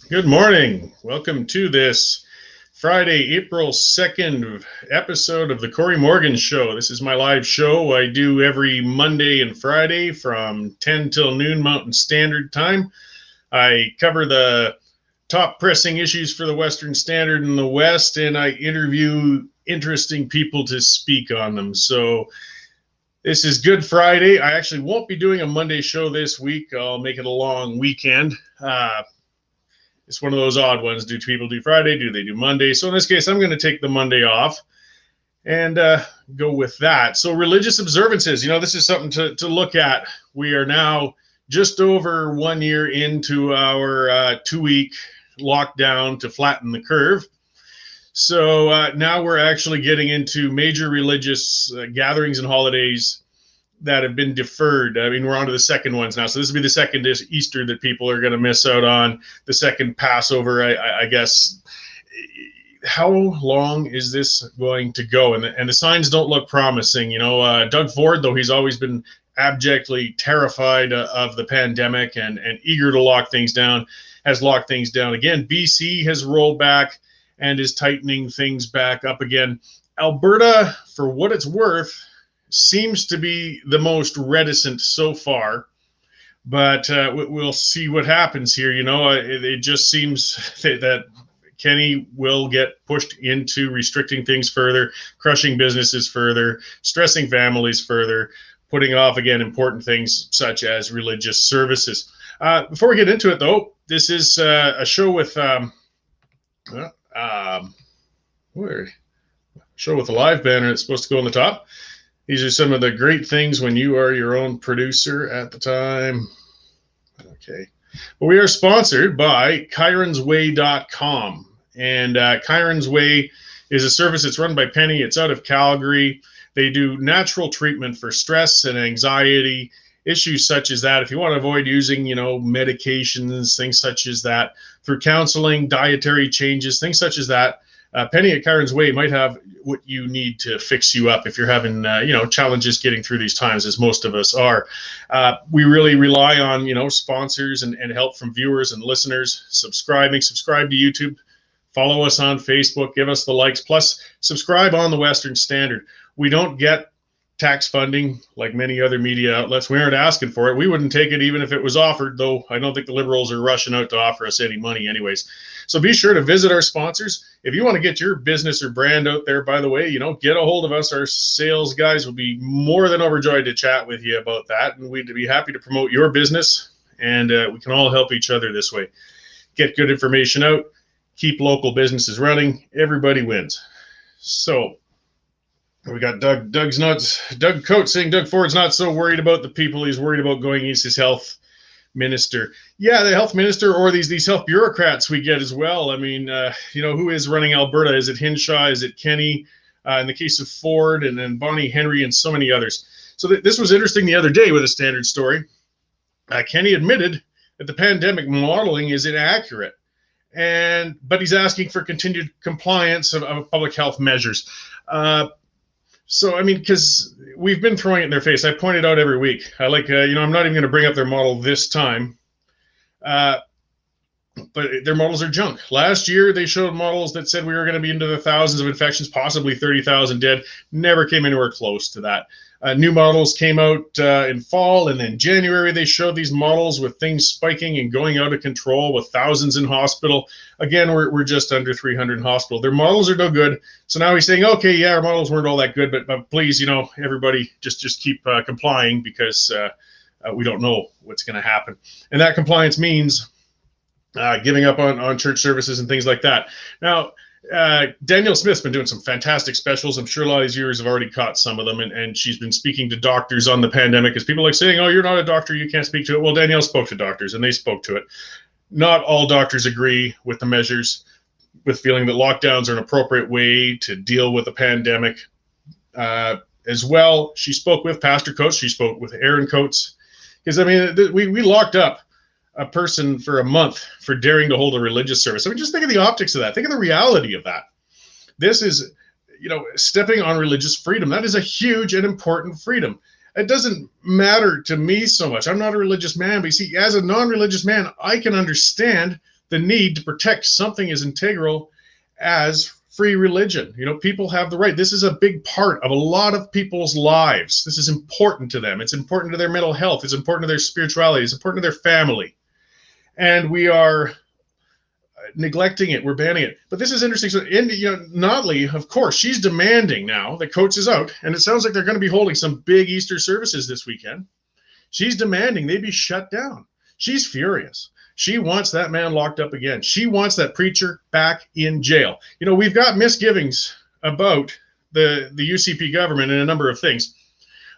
Good morning. Welcome to this Friday, April 2nd episode of the Cory Morgan Show. This is my live show I do every Monday and Friday from 10 till noon Mountain Standard Time. I cover the top pressing issues for the Western Standard in the West, and I interview interesting people to speak on them. So this is Good Friday. I actually won't be doing a Monday show this week. I'll make it a long weekend. It's one of those odd ones. Do people do Friday? Do they do Monday? So in this case, I'm going to take the Monday off and go with that. So religious observances, this is something to look at. We are now just over 1 year into our 2-week lockdown to flatten the curve. So now we're actually getting into major religious gatherings and holidays that have been deferred. I mean, we're on to the second ones now. So this will be the second Easter that people are going to miss out on, the second Passover, I guess. How long is this going to go? And the signs don't look promising. Doug Ford, though he's always been abjectly terrified of the pandemic and eager to lock things down, has locked things down again. BC has rolled back and is tightening things back up again. Alberta, for what it's worth, seems to be the most reticent so far, but we'll see what happens here. It just seems that Kenny will get pushed into restricting things further, crushing businesses further, stressing families further, putting off, again, important things such as religious services. Before we get into it, though, this is a show with a live banner that's supposed to go on the top. These are some of the great things when you are your own producer at the time. Okay. Well, we are sponsored by chironsway.com. And Chirons Way is a service that's run by Penny. It's out of Calgary. They do natural treatment for stress and anxiety, issues such as that. If you want to avoid using, medications, things such as that, through counseling, dietary changes, things such as that, Penny at Chirons Way might have what you need to fix you up if you're having, challenges getting through these times, as most of us are. We really rely on, sponsors and help from viewers and listeners. Subscribe to YouTube, follow us on Facebook, give us the likes, plus subscribe on the Western Standard. We don't get tax funding like many other media outlets. We aren't asking for it. We wouldn't take it even if it was offered, though I don't think the Liberals are rushing out to offer us any money anyways. So be sure to visit our sponsors. If you want to get your business or brand out there, by the way, get a hold of us. Our sales guys will be more than overjoyed to chat with you about that. And we'd be happy to promote your business. And we can all help each other this way. Get good information out. Keep local businesses running. Everybody wins. So we got Doug Coates saying Doug Ford's not so worried about the people. He's worried about going against his health minister. Yeah, the health minister or these health bureaucrats we get as well. I mean, who is running Alberta? Is it Hinshaw? Is it Kenny? In the case of Ford and then Bonnie Henry and so many others. So this was interesting the other day with a Standard story. Kenny admitted that the pandemic modeling is inaccurate, but he's asking for continued compliance of public health measures. So, I mean, because we've been throwing it in their face. I point it out every week. I'm not even going to bring up their model this time. But their models are junk. Last year, they showed models that said we were going to be into the thousands of infections, possibly 30,000 dead. Never came anywhere close to that. New models came out in fall, and then January they showed these models with things spiking and going out of control with thousands in hospital. Again, we're just under 300 in hospital. Their models are no good. So now he's saying, okay, yeah, our models weren't all that good, but please, everybody just keep complying because we don't know what's going to happen. And that compliance means giving up on church services and things like that. Now, Danielle Smith's been doing some fantastic specials. I'm sure a lot of these viewers have already caught some of them, and she's been speaking to doctors on the pandemic because people like saying, oh, you're not a doctor, you can't speak to it. Well, Danielle spoke to doctors, and they spoke to it. Not all doctors agree with the measures, with feeling that lockdowns are an appropriate way to deal with the pandemic. As well, she spoke with Pastor Coates. She spoke with Aaron Coates. Because, I mean, we locked up a person for a month for daring to hold a religious service. I mean, just think of the optics of that. Think of the reality of that. This is, stepping on religious freedom. That is a huge and important freedom. It doesn't matter to me so much. I'm not a religious man, but you see, as a non-religious man, I can understand the need to protect something as integral as free religion. People have the right. This is a big part of a lot of people's lives. This is important to them. It's important to their mental health. It's important to their spirituality. It's important to their family. And we are neglecting it. We're banning it. But this is interesting. So, Notley, of course, she's demanding now that Coates is out. And it sounds like they're going to be holding some big Easter services this weekend. She's demanding they be shut down. She's furious. She wants that man locked up again. She wants that preacher back in jail. We've got misgivings about the UCP government and a number of things.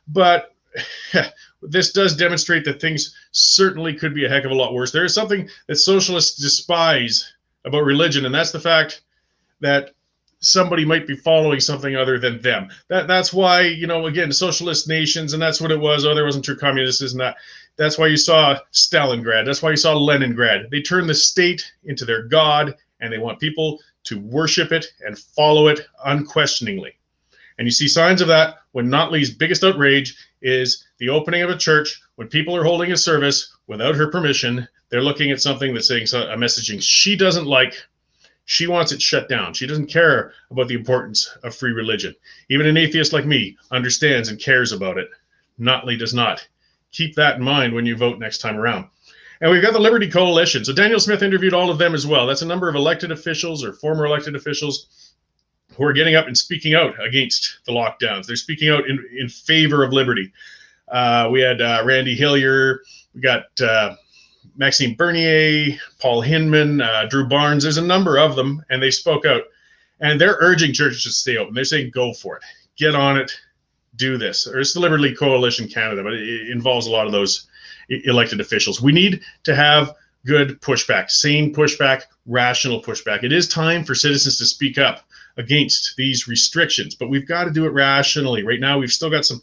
But this does demonstrate that things certainly could be a heck of a lot worse. There is something that socialists despise about religion, and that's the fact that somebody might be following something other than them. That's why, again, socialist nations, and that's what it was. Oh, there wasn't true communists, isn't that? That's why you saw Stalingrad. That's why you saw Leningrad. They turned the state into their god, and they want people to worship it and follow it unquestioningly. And you see signs of that when Notley's biggest outrage is the opening of a church. When people are holding a service without her permission, they're looking at something that's saying a messaging she doesn't like. She wants it shut down. She doesn't care about the importance of free religion. Even an atheist like me understands and cares about it. Notley does not. Keep that in mind when you vote next time around. And we've got the Liberty Coalition. So Daniel Smith interviewed all of them as well. That's a number of elected officials or former elected officials who are getting up and speaking out against the lockdowns. They're speaking out in favor of liberty. We had Randy Hillier. We got Maxime Bernier, Paul Hinman, Drew Barnes. There's a number of them, and they spoke out. And they're urging churches to stay open. They're saying, go for it. Get on it. Do this. Or it's the Liberty Coalition Canada, but it involves a lot of those elected officials. We need to have good pushback, sane pushback, rational pushback. It is time for citizens to speak up against these restrictions, but we've got to do it rationally. Right now, we've still got some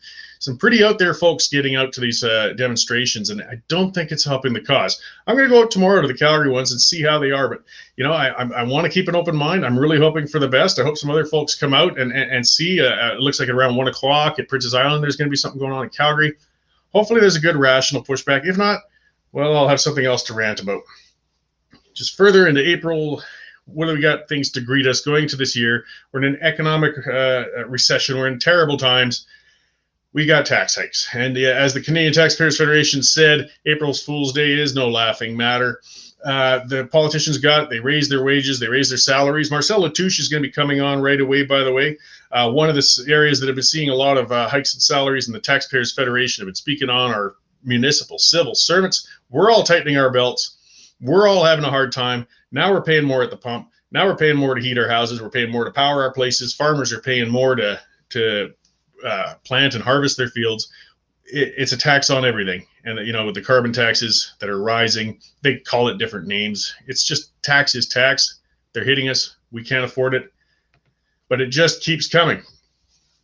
pretty out there folks getting out to these demonstrations, and I don't think it's helping the cause. I'm going to go out tomorrow to the Calgary ones and see how they are, but I want to keep an open mind. I'm really hoping for the best. I hope some other folks come out and see. It looks like at around 1 o'clock at Princess Island, there's going to be something going on in Calgary. Hopefully there's a good rational pushback. If not, well, I'll have something else to rant about. Just further into April, what do we got things to greet us going to this year? We're in an economic recession. We're in terrible times. We got tax hikes. And as the Canadian Taxpayers Federation said, April's Fool's Day is no laughing matter. The politicians got it. They raised their wages. They raised their salaries. Marcel Latouche is going to be coming on right away, by the way. One of the areas that have been seeing a lot of hikes in salaries and the Taxpayers Federation have been speaking on are municipal civil servants. We're all tightening our belts. We're all having a hard time. Now we're paying more at the pump. Now we're paying more to heat our houses. We're paying more to power our places. Farmers are paying more to plant and harvest their fields. It's a tax on everything. And, with the carbon taxes that are rising, they call it different names. It's just tax is tax. They're hitting us. We can't afford it. But it just keeps coming.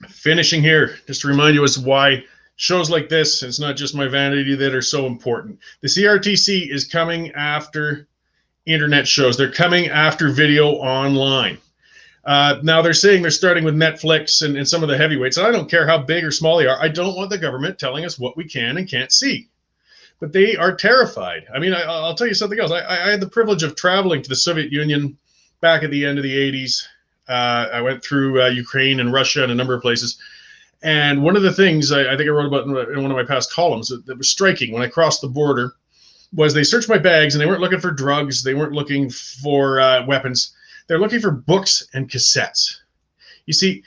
Finishing here, just to remind you as to why shows like this, it's not just my vanity, that are so important. The CRTC is coming after internet shows. They're coming after video online. Now they're saying they're starting with Netflix and some of the heavyweights. And I don't care how big or small they are. I don't want the government telling us what we can and can't see. But they are terrified. I mean, I'll tell you something else. I had the privilege of traveling to the Soviet Union back at the end of the 80s. I went through Ukraine and Russia and a number of places. And one of the things I think I wrote about in one of my past columns that was striking when I crossed the border was they searched my bags, and they weren't looking for drugs. They weren't looking for weapons. They're looking for books and cassettes. You see,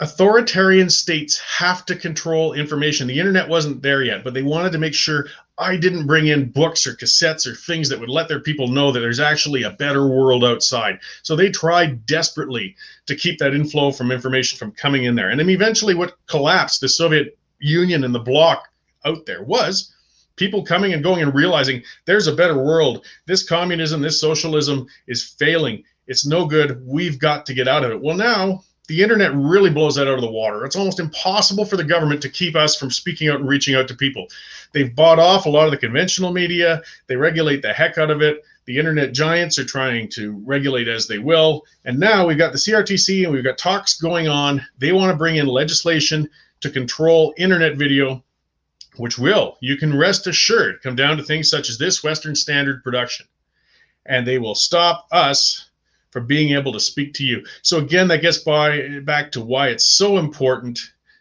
authoritarian states have to control information. The internet wasn't there yet, but they wanted to make sure I didn't bring in books or cassettes or things that would let their people know that there's actually a better world outside. So they tried desperately to keep that inflow from information from coming in there. And then eventually what collapsed the Soviet Union and the bloc out there was people coming and going and realizing there's a better world. This communism, this socialism is failing. It's no good. We've got to get out of it. Well, now the internet really blows that out of the water. It's almost impossible for the government to keep us from speaking out and reaching out to people. They've bought off a lot of the conventional media. They regulate the heck out of it. The internet giants are trying to regulate as they will. And now we've got the CRTC and we've got talks going on. They want to bring in legislation to control internet video, which will, you can rest assured, come down to things such as this Western Standard production. and they will stop us from being able to speak to you. So again, that gets back to why it's so important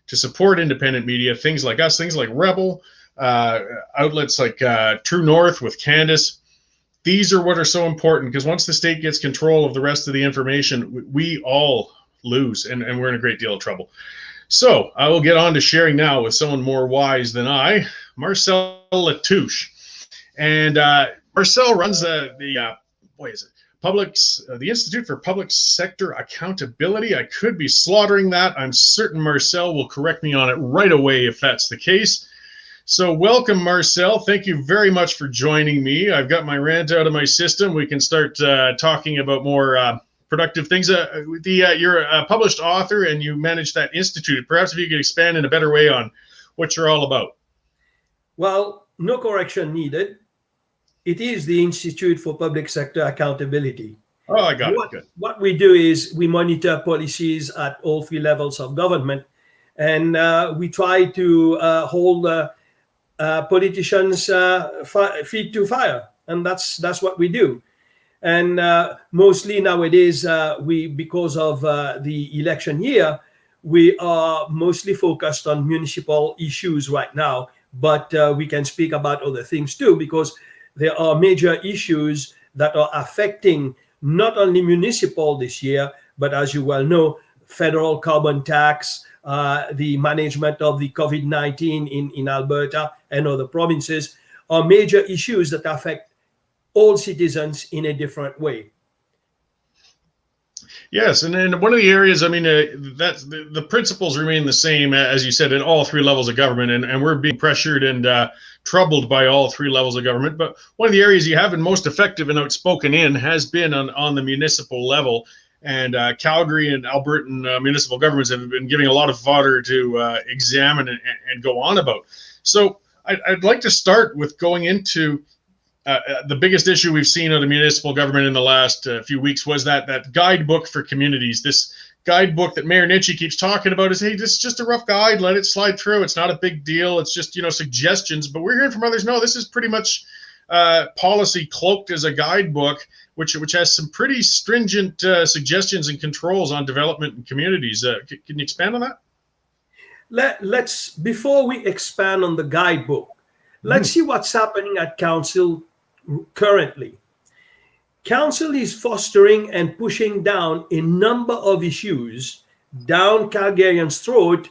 to support independent media, things like us, things like Rebel, outlets like True North with Candace. These are what are so important, because once the state gets control of the rest of the information, we all lose, and we're in a great deal of trouble. So I will get on to sharing now with someone more wise than I, Marcel Latouche. And Marcel runs the Institute for Public Sector Accountability. I could be slaughtering that. I'm certain Marcel will correct me on it right away if that's the case. So welcome, Marcel. Thank you very much for joining me. I've got my rant out of my system. We can start talking about more productive things. You're a published author and you manage that institute. Perhaps if you could expand in a better way on what you're all about. Well, no correction needed. It is the Institute for Public Sector Accountability. Oh, I got it. Good. What we do is we monitor policies at all three levels of government, and we try to hold politicians' feet to fire, and that's what we do. And mostly nowadays, because of the election year, we are mostly focused on municipal issues right now, but we can speak about other things too, because there are major issues that are affecting not only municipal this year, but as you well know, federal carbon tax, the management of the COVID-19 in Alberta and other provinces are major issues that affect all citizens in a different way. Yes, and then one of the areas, that's the principles remain the same, as you said, in all three levels of government, and we're being pressured and troubled by all three levels of government. But one of the areas you have been most effective and outspoken in has been on the municipal level. And Calgary and Albertan municipal governments have been giving a lot of fodder to examine and go on about. So I'd like to start with going into the biggest issue we've seen of the municipal government in the last few weeks was that guidebook for communities. This guidebook that Mayor Nitschke keeps talking about is, hey, this is just a rough guide. Let it slide through. It's not a big deal. It's just, suggestions. But we're hearing from others, no, this is pretty much policy cloaked as a guidebook, which has some pretty stringent suggestions and controls on development in communities. Can you expand on that? Let's before we expand on the guidebook, let's see what's happening at council currently. Council is fostering and pushing down a number of issues down Calgarians' throat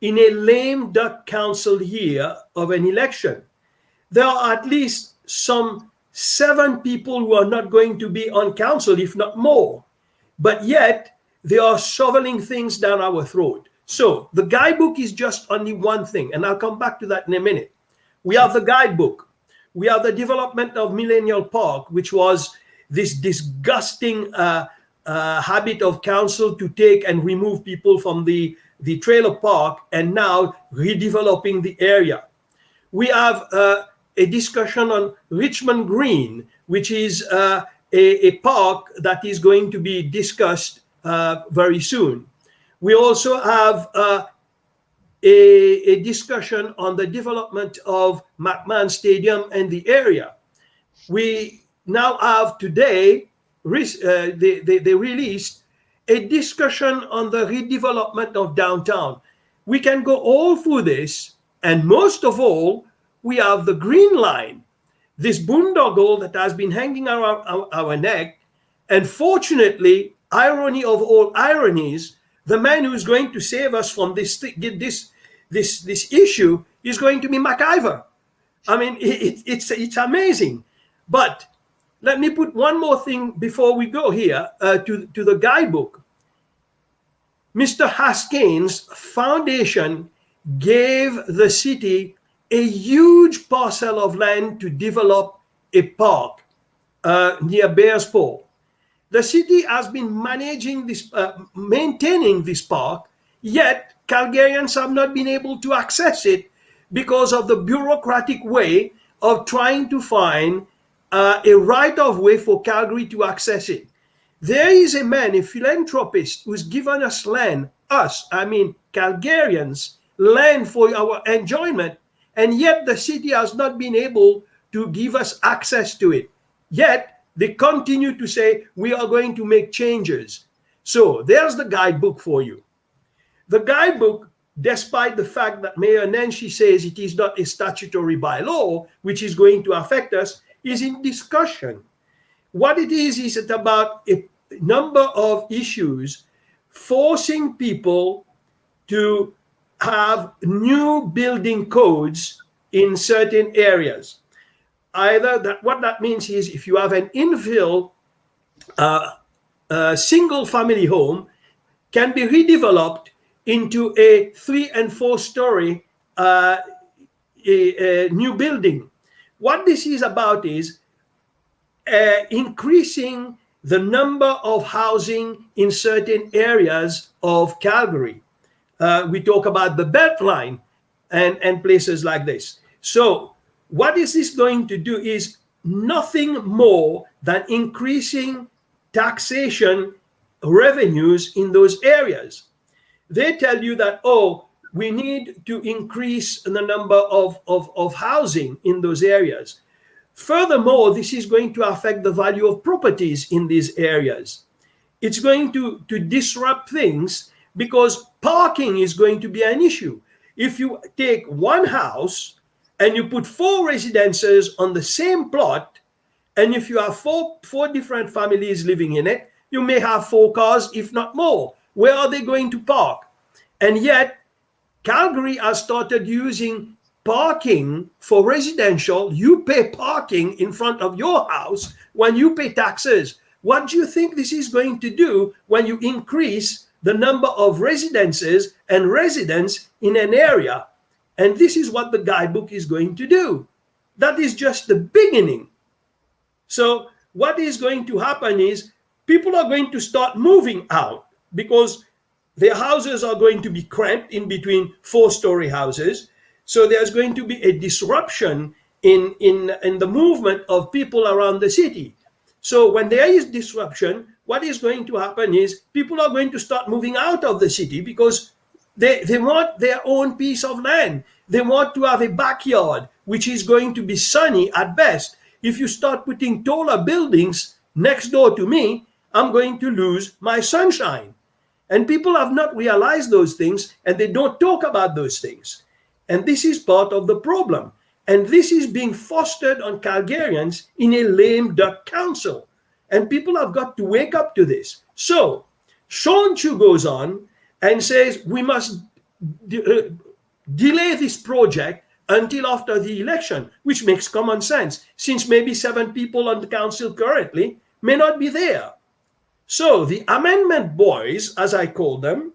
in a lame duck council year of an election. There are at least some 7 people who are not going to be on council, if not more. But yet, they are shoveling things down our throat. So the guidebook is just only one thing, and I'll come back to that in a minute. We have the guidebook. We have the development of Millennial Park, which was this disgusting habit of council to take and remove people from the trailer park and now redeveloping the area. We have a discussion on Richmond Green, which is a park that is going to be discussed very soon. We also have a discussion on the development of McMahon Stadium and the area. We now have today, they released a discussion on the redevelopment of downtown. We can go all through this, and most of all, we have the Green Line, this boondoggle that has been hanging around our neck. And fortunately, irony of all ironies, the man who is going to save us from this issue is going to be MacIver. I mean, it's amazing. But let me put one more thing before we go here to the guidebook. Mr. Haskins Foundation gave the city a huge parcel of land to develop a park near Bears Paw. The city has been managing this, maintaining this park, yet Calgarians have not been able to access it because of the bureaucratic way of trying to find a right-of-way for Calgary to access it. There is a man, a philanthropist, who's given us land, Calgarians, land for our enjoyment, and yet the city has not been able to give us access to it. Yet They continue to say, we are going to make changes. So there's the guidebook for you. The guidebook, despite the fact that Mayor Nenshi says it is not a statutory bylaw, which is going to affect us, is in discussion. What it is about a number of issues forcing people to have new building codes in certain areas. What that means is if you have an infill single family home can be redeveloped into a 3- and 4-story new building. What this is about is increasing the number of housing in certain areas of Calgary. We talk about the Beltline and places like this. So what is this going to do is nothing more than increasing taxation revenues in those areas. They tell you that, oh, we need to increase the number of housing in those areas. Furthermore, this is going to affect the value of properties in these areas. It's going to disrupt things because parking is going to be an issue. If you take one house and you put 4 residences on the same plot, and if you have four different families living in it, you may have 4 cars, if not more. Where are they going to park? And yet, Calgary has started using parking for residential. You pay parking in front of your house when you pay taxes. What do you think this is going to do when you increase the number of residences and residents in an area? And this is what the guidebook is going to do. That is just the beginning. So what is going to happen is people are going to start moving out because their houses are going to be cramped in between 4-story houses. So there's going to be a disruption in the movement of people around the city. So when there is disruption, what is going to happen is people are going to start moving out of the city because they want their own piece of land. They want to have a backyard, which is going to be sunny at best. If you start putting taller buildings next door to me, I'm going to lose my sunshine. And people have not realized those things, and they don't talk about those things. And this is part of the problem. And this is being fostered on Calgarians in a lame duck council. And people have got to wake up to this. So Sean Chu goes on and says we must delay this project until after the election, which makes common sense, since maybe 7 people on the council currently may not be there. So the amendment boys, as I call them,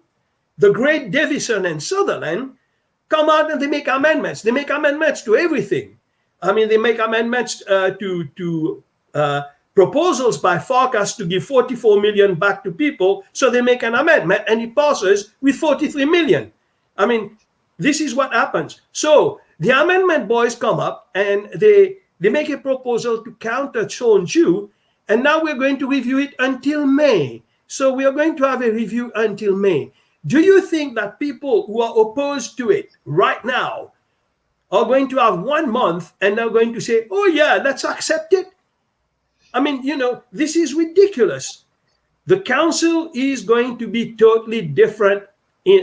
the great Davison and Sutherland, come out and they make amendments. They make amendments to everything. I mean, they make amendments to proposals by Farkas to give 44 million back to people. So they make an amendment and it passes with 43 million. I mean, this is what happens. So the amendment boys come up and they make a proposal to counter Sean Chu. And now we're going to review it until May. So we are going to have a review until May. Do you think that people who are opposed to it right now are going to have 1 month and they're going to say, oh yeah, let's accept it? I mean, this is ridiculous. The council is going to be totally different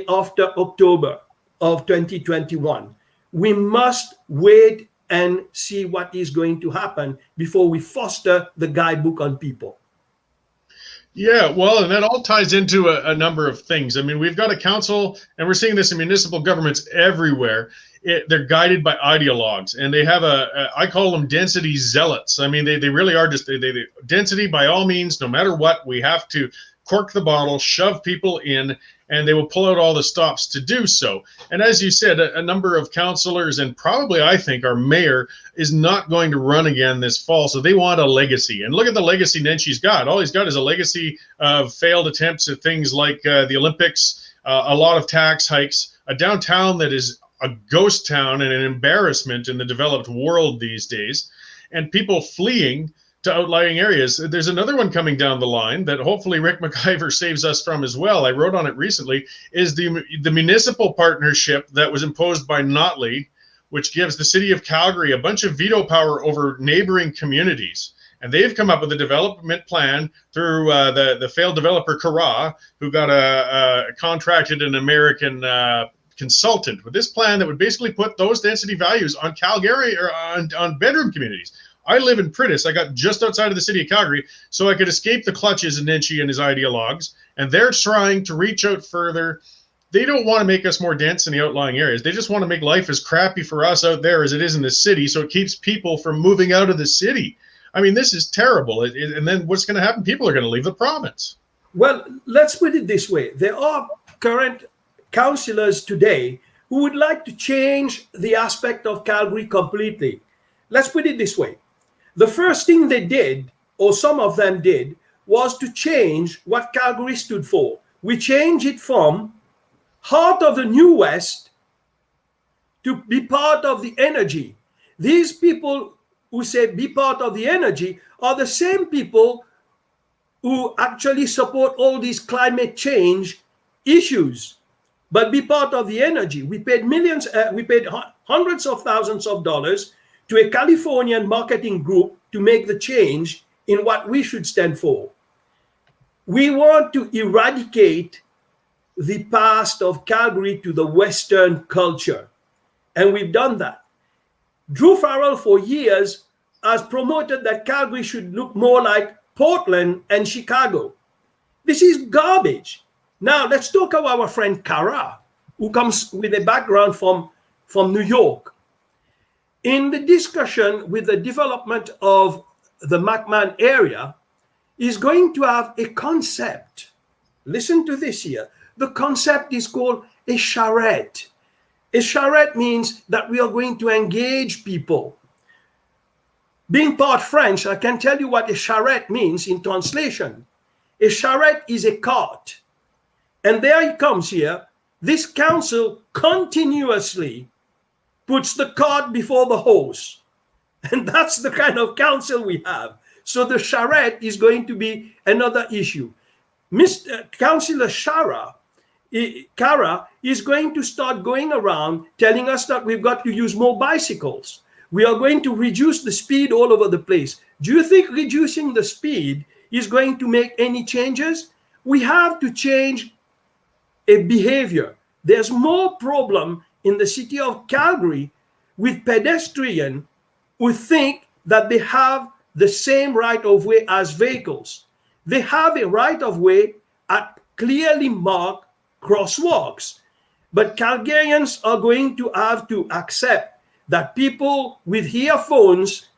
after October of 2021. We must wait and see what is going to happen before we foster the guidebook on people. Yeah, well, and that all ties into a number of things. I mean, we've got a council, and we're seeing this in municipal governments everywhere. They're guided by ideologues, and they have I call them density zealots. I mean, they really are just, they density by all means, no matter what, we have to cork the bottle, shove people in, and they will pull out all the stops to do so. And as you said, a number of councillors, and probably I think our mayor, is not going to run again this fall. So they want a legacy. And look at the legacy Nenshi's got. All he's got is a legacy of failed attempts at things like the Olympics, a lot of tax hikes, a downtown that is a ghost town and an embarrassment in the developed world these days, and people fleeing to outlying areas. There's another one coming down the line that hopefully Rick McIver saves us from as well. I wrote on it recently, is the municipal partnership that was imposed by Notley, which gives the city of Calgary a bunch of veto power over neighboring communities. And they've come up with a development plan through the failed developer Cory, who got contracted an American consultant with this plan that would basically put those density values on Calgary or on bedroom communities. I live in Prentice. I got just outside of the city of Calgary, so I could escape the clutches of Nenshi and his ideologues. And they're trying to reach out further. They don't want to make us more dense in the outlying areas. They just want to make life as crappy for us out there as it is in the city, so it keeps people from moving out of the city. I mean, this is terrible. And then what's going to happen? People are going to leave the province. Well, let's put it this way. There are current councillors today who would like to change the aspect of Calgary completely. Let's put it this way. The first thing they did, or some of them did, was to change what Calgary stood for. We changed it from heart of the New West to be part of the energy. These people who say be part of the energy are the same people who actually support all these climate change issues. But be part of the energy. We paid hundreds of thousands of dollars to a Californian marketing group to make the change in what we should stand for. We want to eradicate the past of Calgary to the Western culture. And we've done that. Drew Farrell for years has promoted that Calgary should look more like Portland and Chicago. This is garbage. Now let's talk about our friend Kara, who comes with a background from New York. In the discussion with the development of the McMahon area, is going to have a concept. Listen to this here. The concept is called a charrette. A charrette means that we are going to engage people. Being part French, I can tell you what a charrette means in translation. A charrette is a cart. And there it comes here. This council continuously puts the cart before the horse. And that's the kind of council we have. So the charrette is going to be another issue. Councillor Kara is going to start going around telling us that we've got to use more bicycles. We are going to reduce the speed all over the place. Do you think reducing the speed is going to make any changes? We have to change a behavior. There's more problem in the city of Calgary with pedestrians who think that they have the same right of way as vehicles. They have a right of way at clearly marked crosswalks. But Calgarians are going to have to accept that people with earphones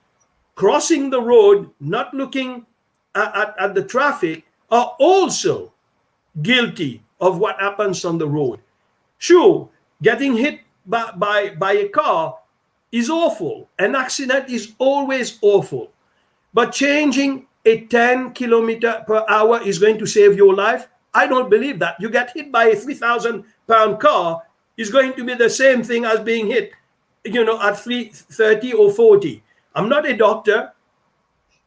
crossing the road, not looking at the traffic, are also guilty of what happens on the road. Sure, getting hit by a car is awful. An accident is always awful. But changing a 10 kilometer per hour is going to save your life? I don't believe that. You get hit by a 3,000-pound car, is going to be the same thing as being hit, at 30 or 40. I'm not a doctor.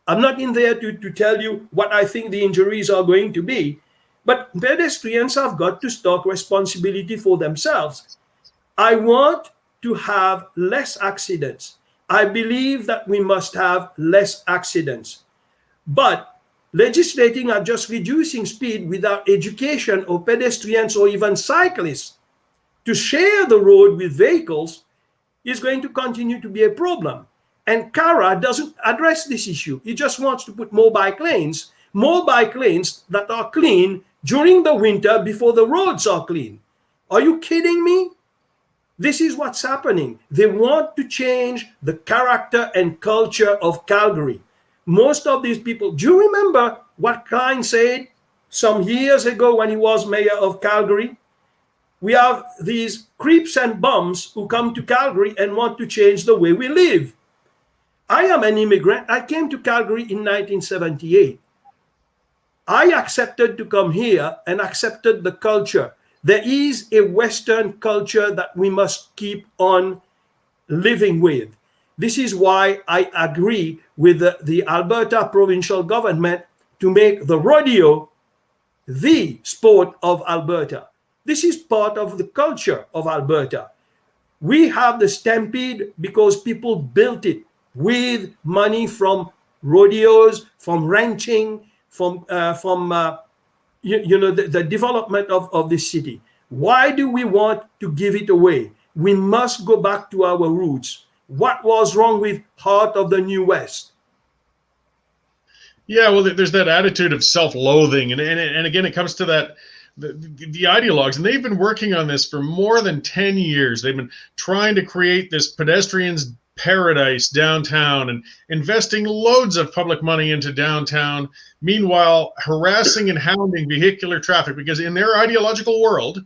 I'm not in there to tell you what I think the injuries are going to be. But pedestrians have got to take responsibility for themselves. I want to have less accidents. I believe that we must have less accidents. But legislating at just reducing speed without education of pedestrians or even cyclists to share the road with vehicles is going to continue to be a problem. And Kara doesn't address this issue. He just wants to put more bike lanes that are clean during the winter before the roads are clean. Are you kidding me? This is what's happening. They want to change the character and culture of Calgary. Most of these people, do you remember what Colin said some years ago when he was mayor of Calgary? We have these creeps and bums who come to Calgary and want to change the way we live. I am an immigrant. I came to Calgary in 1978. I accepted to come here and accepted the culture. There is a Western culture that we must keep on living with. This is why I agree with the Alberta provincial government to make the rodeo the sport of Alberta. This is part of the culture of Alberta. We have the stampede because people built it with money from rodeos, from ranching, from the development of this city. Why do we want to give it away? We must go back to our roots. What was wrong with Heart of the New West? Yeah, well, there's that attitude of self-loathing, and again, it comes to that the ideologues, and they've been working on this for more than 10 years. They've been trying to create this pedestrians paradise downtown and investing loads of public money into downtown, meanwhile harassing and hounding vehicular traffic, because in their ideological world,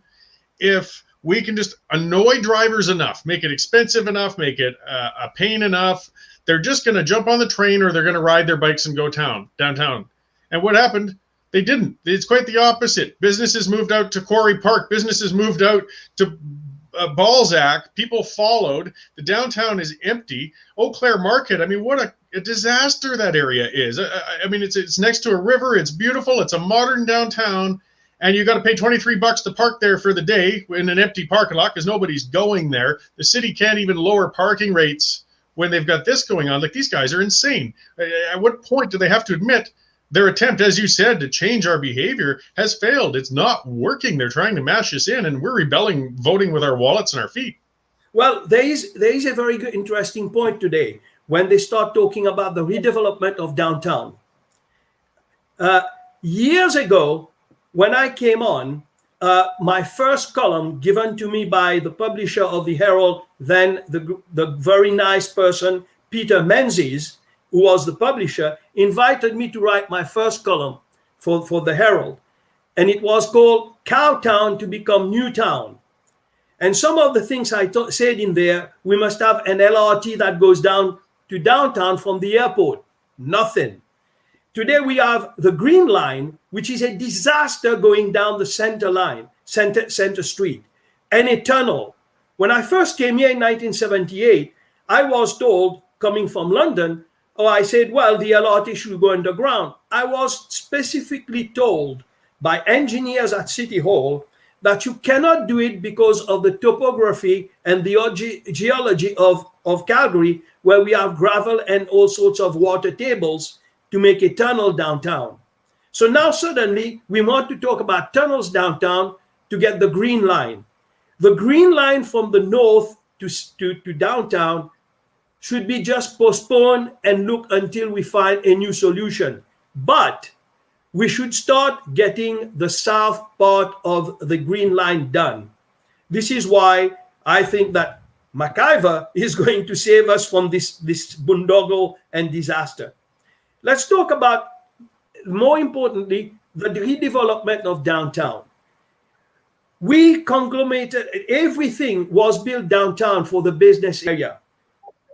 if we can just annoy drivers enough, make it expensive enough, make it a pain enough, they're just going to jump on the train or they're going to ride their bikes and go downtown. And what happened? They didn't. It's quite the opposite. Businesses moved out to Cory Park. Businesses moved out to Balzac. People followed. The downtown is empty. Eau Claire Market, I mean, what a disaster that area is. I mean, it's next to a river. It's beautiful. It's a modern downtown. And you got to pay $23 to park there for the day in an empty parking lot because nobody's going there. The city can't even lower parking rates when they've got this going on. Like, these guys are insane. At what point do they have to admit their attempt, as you said, to change our behavior has failed? It's not working. They're trying to mash us in, and we're rebelling, voting with our wallets and our feet. Well, there is a very good, interesting point today when they start talking about the redevelopment of downtown. Years ago, when I came on, my first column given to me by the publisher of the Herald, then the very nice person, Peter Menzies, who was the publisher, invited me to write my first column for the Herald. And it was called Cowtown to Become Newtown. And some of the things I said in there, we must have an LRT that goes down to downtown from the airport. Nothing. Today we have the Green Line, which is a disaster going down the center street, and a tunnel. When I first came here in 1978, I was told, coming from London, I said, well, the LRT should go underground. I was specifically told by engineers at City Hall that you cannot do it because of the topography and the geology of Calgary, where we have gravel and all sorts of water tables to make a tunnel downtown. So now suddenly we want to talk about tunnels downtown to get the Green Line. The Green Line from the north to downtown should be just postponed and look until we find a new solution. But we should start getting the south part of the Green Line done. This is why I think that MacIver is going to save us from this boondoggle and disaster. Let's talk about, more importantly, the redevelopment of downtown. We conglomerated, everything was built downtown for the business area.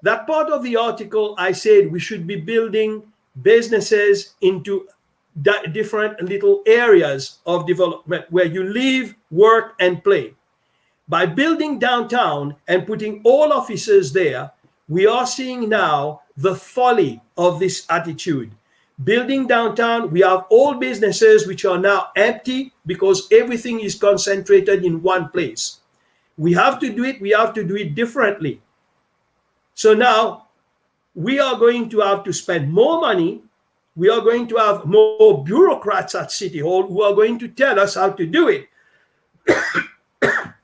That part of the article, I said we should be building businesses into different little areas of development where you live, work, and play. By building downtown and putting all offices there, we are seeing now the folly of this attitude. Building downtown, we have all businesses which are now empty because everything is concentrated in one place. We have to do it differently. So now we are going to have to spend more money. We are going to have more bureaucrats at City Hall who are going to tell us how to do it.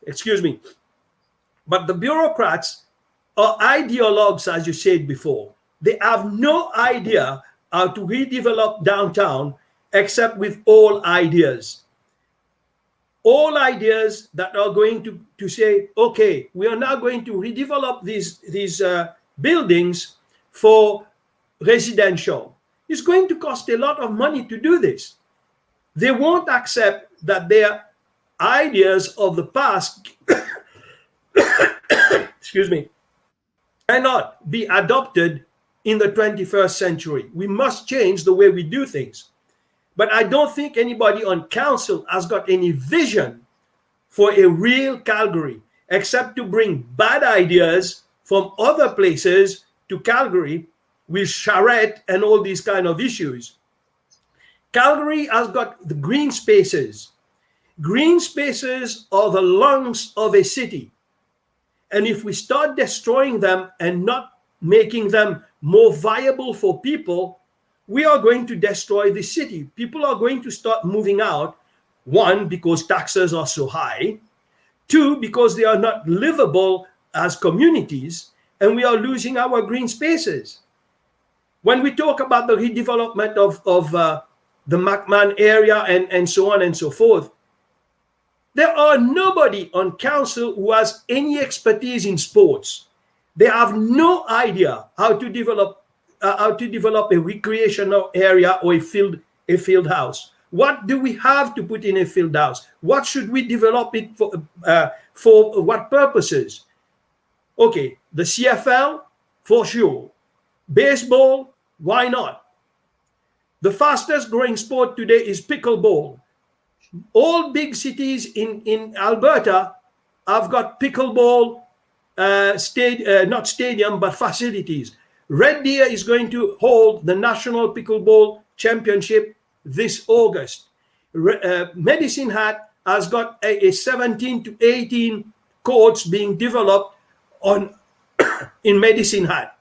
Excuse me. But the bureaucrats are ideologues, as you said before. They have no idea how to redevelop downtown except with all ideas. All ideas that are going to say, okay, we are now going to redevelop these buildings for residential. It's going to cost a lot of money to do this. They won't accept that their ideas of the past excuse me, cannot be adopted in the 21st century. We must change the way we do things. But I don't think anybody on council has got any vision for a real Calgary, except to bring bad ideas from other places to Calgary with charrette and all these kind of issues. Calgary has got the green spaces. Green spaces are the lungs of a city. And if we start destroying them and not making them more viable for people, we are going to destroy the city. People are going to start moving out. One, because taxes are so high. Two, because they are not livable as communities, and we are losing our green spaces. When we talk about the redevelopment of the McMahon area and so on and so forth, there are nobody on council who has any expertise in sports. They have no idea how to develop a recreational area or a field house. What do we have to put in a field house? What should we develop it for what purposes? Okay, the CFL, for sure. Baseball, why not? The fastest growing sport today is pickleball. All big cities in Alberta have got pickleball, not stadium, but facilities. Red Deer is going to hold the National Pickleball Championship this August. Medicine Hat has got a 17 to 18 courts being developed in Medicine Hat.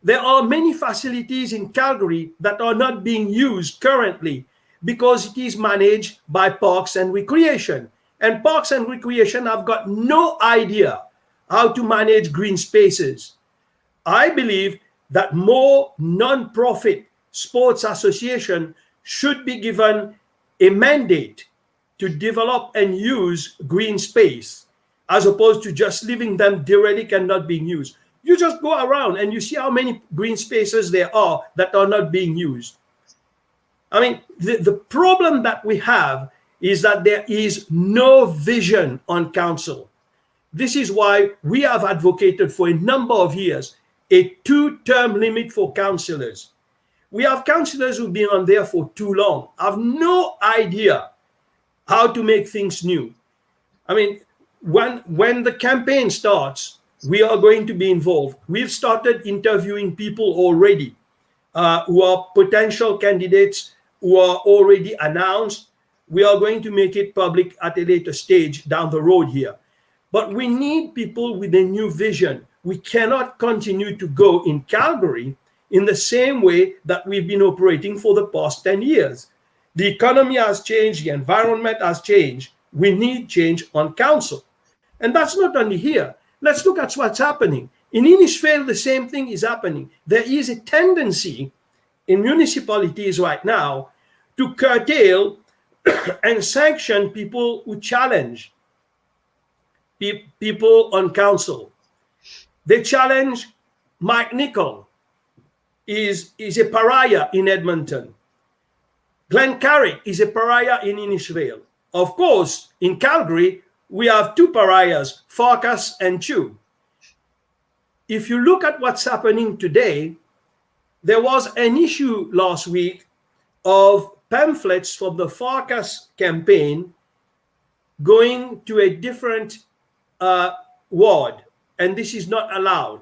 There are many facilities in Calgary that are not being used currently because it is managed by Parks and Recreation. And Parks and Recreation have got no idea how to manage green spaces. I believe that more non-profit sports associations should be given a mandate to develop and use green space, as opposed to just leaving them derelict and not being used. You just go around and you see how many green spaces there are that are not being used. I mean, the problem that we have is that there is no vision on council. This is why we have advocated for a number of years a 2-term limit for councillors. We have councillors who've been on there for too long, have no idea how to make things new. I mean, when the campaign starts, we are going to be involved. We've started interviewing people already who are potential candidates who are already announced. We are going to make it public at a later stage down the road here. But we need people with a new vision. We cannot continue to go in Calgary in the same way that we've been operating for the past 10 years. The economy has changed, the environment has changed. We need change on council. And that's not only here. Let's look at what's happening. In Innisfail, the same thing is happening. There is a tendency in municipalities right now to curtail and sanction people who challenge people on council. They challenge Mike Nichol is a pariah in Edmonton. Glenn Carrick is a pariah in Innisfail. Of course, in Calgary, we have two pariahs, Farkas and Chew. If you look at what's happening today, there was an issue last week of pamphlets from the Farkas campaign going to a different ward, and this is not allowed.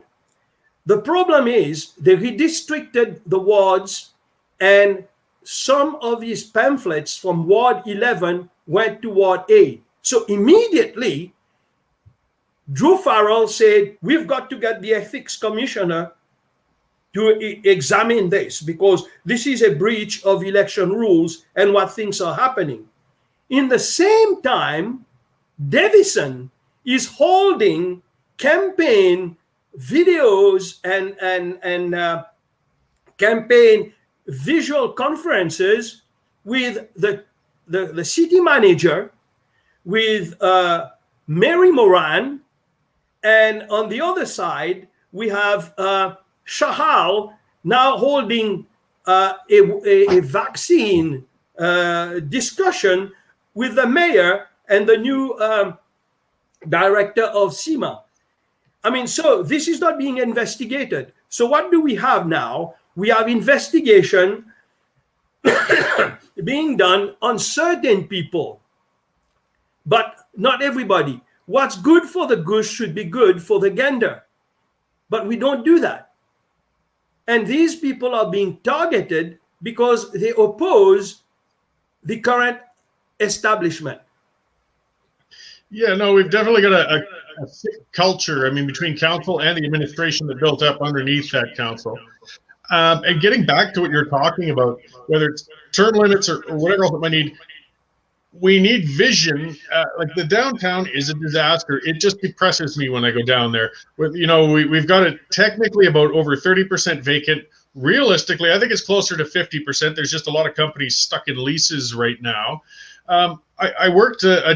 The problem is they redistricted the wards, and some of these pamphlets from Ward 11 went to Ward 8. So immediately, Drew Farrell said, we've got to get the ethics commissioner to examine this because this is a breach of election rules and what things are happening. In the same time, Davison is holding campaign videos and campaign visual conferences with the city manager, with Mary Moran, and on the other side, we have Shahal now holding a vaccine discussion with the mayor and the new director of SEMA. I mean, so this is not being investigated. So what do we have now? We have investigation being done on certain people, but not everybody. What's good for the goose should be good for the gander. But we don't do that. And these people are being targeted because they oppose the current establishment. Yeah, no, we've definitely got a sick culture, I mean, between council and the administration that built up underneath that council. And getting back to what you're talking about, whether it's term limits or whatever else it might need, we need vision. Like the downtown is a disaster. It just depresses me when I go down there. We've got it technically about over 30% vacant. Realistically, I think it's closer to 50%. There's just a lot of companies stuck in leases right now. I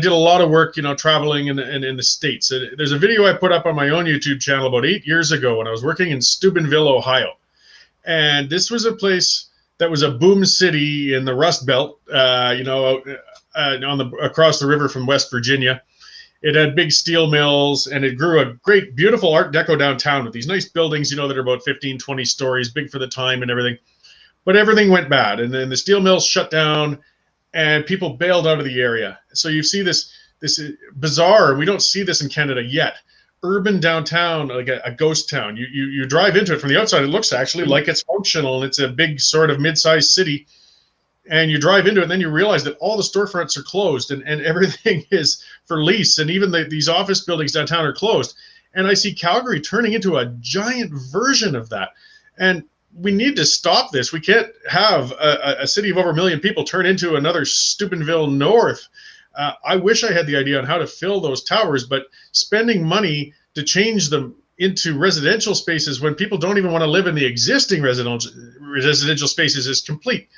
did a lot of work, traveling in the States. There's a video I put up on my own YouTube channel about 8 years ago when I was working in Steubenville, Ohio. And this was a place that was a boom city in the Rust Belt, across the river from West Virginia. It had big steel mills, and it grew a great, beautiful Art Deco downtown with these nice buildings, that are about 15, 20 stories, big for the time and everything. But everything went bad, and then the steel mills shut down, and people bailed out of the area. So you see this bizarre, we don't see this in Canada yet, urban downtown, like a ghost town. You drive into it from the outside, it looks actually like it's functional, and it's a big sort of mid-sized city. And you drive into it, and then you realize that all the storefronts are closed, and everything is for lease, and even these office buildings downtown are closed. And I see Calgary turning into a giant version of that. And we need to stop this. We can't have a city of over 1 million people turn into another Steubenville North. I wish I had the idea on how to fill those towers, but spending money to change them into residential spaces when people don't even want to live in the existing residential spaces is complete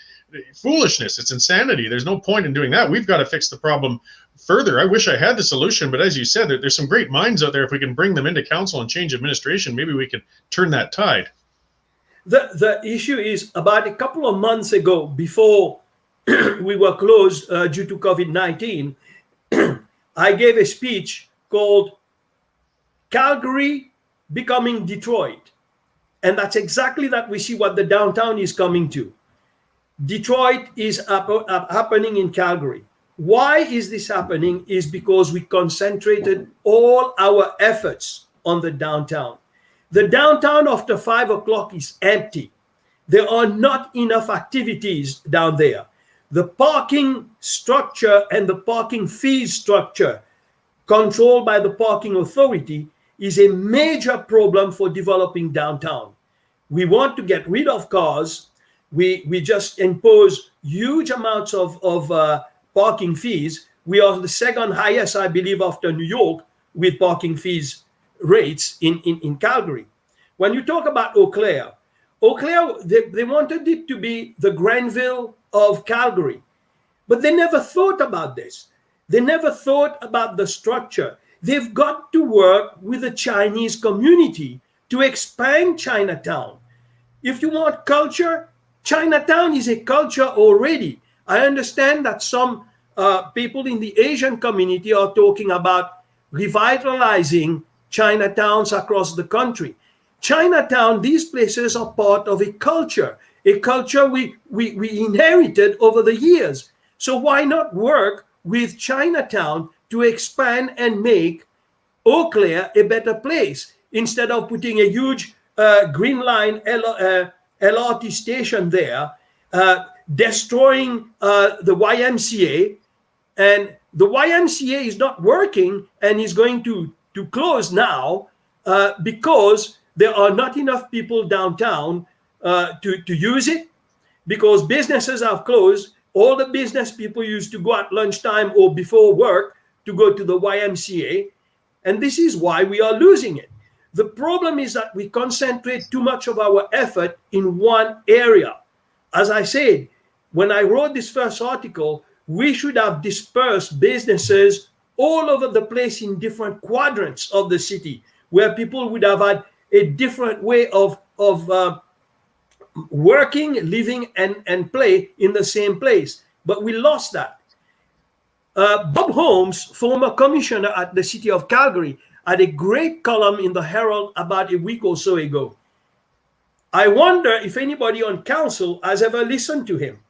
foolishness. It's insanity. There's no point in doing that. We've got to fix the problem further. I wish I had the solution, but as you said, there's some great minds out there. If we can bring them into council and change administration, maybe we can turn that tide. The issue is, about a couple of months ago, before we were closed due to COVID-19, I gave a speech called Calgary Becoming Detroit. And that's exactly that. We see what the downtown is coming to. Detroit is happening in Calgary. Why is this happening? Is because we concentrated all our efforts on the downtown. The downtown after 5 o'clock is empty. There are not enough activities down there. The parking structure and the parking fees structure controlled by the parking authority is a major problem for developing downtown. We want to get rid of cars. We just impose huge amounts of parking fees. We are the second highest, I believe, after New York with parking fees rates in Calgary. When you talk about Eau Claire, they wanted it to be the Granville of Calgary, but they never thought about this. They never thought about the structure. They've got to work with the Chinese community to expand Chinatown. If you want culture, Chinatown is a culture already. I understand that some people in the Asian community are talking about revitalizing Chinatowns across the country. Chinatown, these places are part of a culture we inherited over the years. So why not work with Chinatown to expand and make Eau Claire a better place instead of putting a huge Green Line LRT station there, destroying the YMCA, and the YMCA is not working and is going to close now because there are not enough people downtown to use it, because businesses have closed. All the business people used to go at lunchtime or before work to go to the YMCA, and this is why we are losing it. The problem is that we concentrate too much of our effort in one area. As I said, when I wrote this first article, we should have dispersed businesses all over the place in different quadrants of the city, where people would have had a different way of working, living, and play in the same place. But we lost that. Bob Holmes, former commissioner at the city of Calgary, had a great column in the Herald about a week or so ago. I wonder if anybody on council has ever listened to him.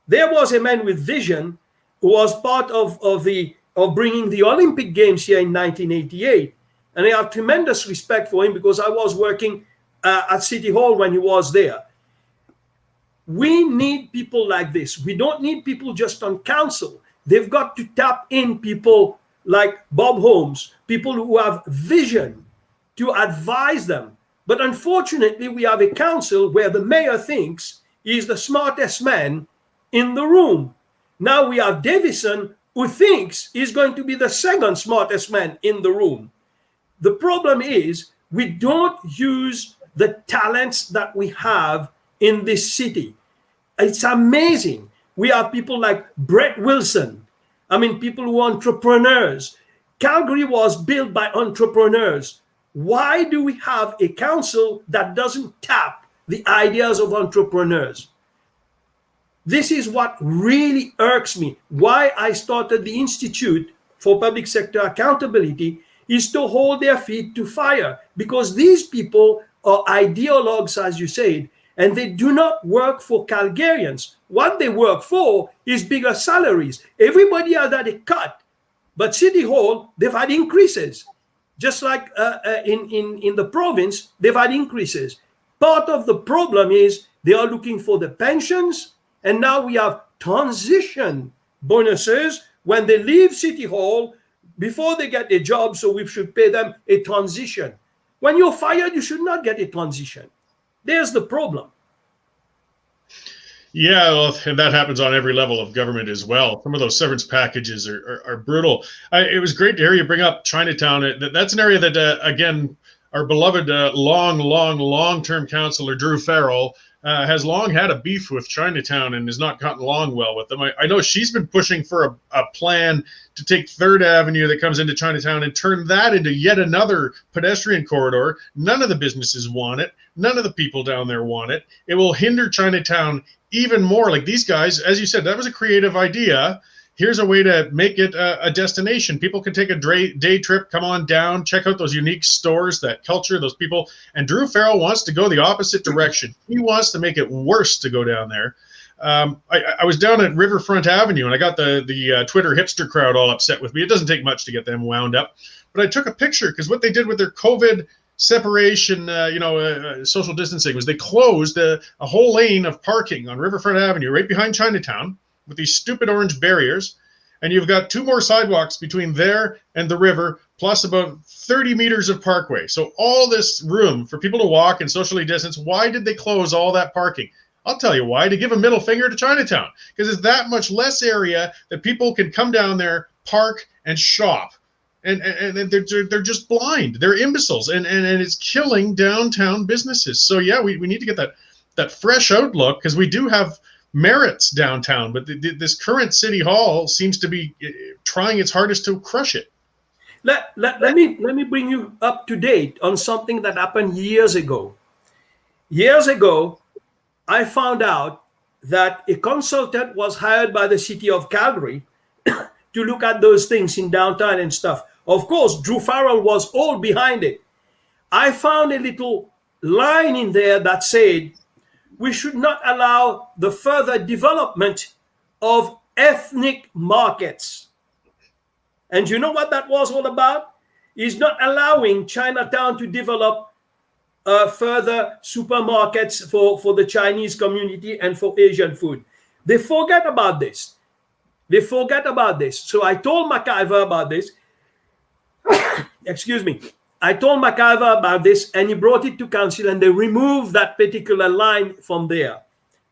There was a man with vision who was part of bringing the Olympic Games here in 1988. And I have tremendous respect for him because I was working at City Hall when he was there. We need people like this. We don't need people just on council. They've got to tap in people like Bob Holmes, people who have vision, to advise them But unfortunately, we have a council where the mayor thinks he's the smartest man in the room. Now we have Davison, who thinks he's going to be the second smartest man in the room. The problem is we don't use the talents that we have in this city. It's amazing. We have people like Brett Wilson. I mean, people who are entrepreneurs. Calgary was built by entrepreneurs. Why do we have a council that doesn't tap the ideas of entrepreneurs? This is what really irks me. Why I started the Institute for Public Sector Accountability is to hold their feet to fire, because these people are ideologues, as you said, and they do not work for Calgarians. What they work for is bigger salaries. Everybody has had a cut, but City Hall, they've had increases. Just like in the province, they've had increases. Part of the problem is they are looking for the pensions, and now we have transition bonuses when they leave City Hall before they get a job, so we should pay them a transition. When you're fired, you should not get a transition. There's the problem. Yeah, well, and that happens on every level of government as well. Some of those severance packages are brutal. It was great to hear you bring up Chinatown. That's an area that, again, our beloved long-term councillor Drew Farrell has long had a beef with Chinatown and has not gotten along well with them. I know she's been pushing for a plan to take 3rd Avenue that comes into Chinatown and turn that into yet another pedestrian corridor. None of the businesses want it. None of the people down there want it. It will hinder Chinatown even more. Like these guys, as you said, that was a creative idea. Here's a way to make it a destination. People can take a day trip, come on down, check out those unique stores, that culture, those people. And Drew Farrell wants to go the opposite direction. He wants to make it worse to go down there. I was down at Riverfront Avenue, and I got the Twitter hipster crowd all upset with me. It doesn't take much to get them wound up. But I took a picture because what they did with their COVID separation, social distancing, was they closed a whole lane of parking on Riverfront Avenue right behind Chinatown with these stupid orange barriers. And you've got 2 more sidewalks between there and the river, plus about 30 meters of parkway. So all this room for people to walk and socially distance. Why did they close all that parking? I'll tell you why. To give a middle finger to Chinatown, because it's that much less area that people can come down there, park, and shop. And they're just blind. They're imbeciles, and it's killing downtown businesses. So yeah, we need to get that fresh outlook, because we do have merits downtown, but this current city hall seems to be trying its hardest to crush it. Let me bring you up to date on something that happened years ago. Years ago, I found out that a consultant was hired by the city of Calgary to look at those things in downtown and stuff. Of course, Drew Farrell was all behind it. I found a little line in there that said, we should not allow the further development of ethnic markets. And you know what that was all about? Is not allowing Chinatown to develop further supermarkets for the Chinese community and for Asian food. They forget about this. They forget about this. So I told McIver about this. Excuse me. I told McIver about this, and he brought it to council, and they removed that particular line from there.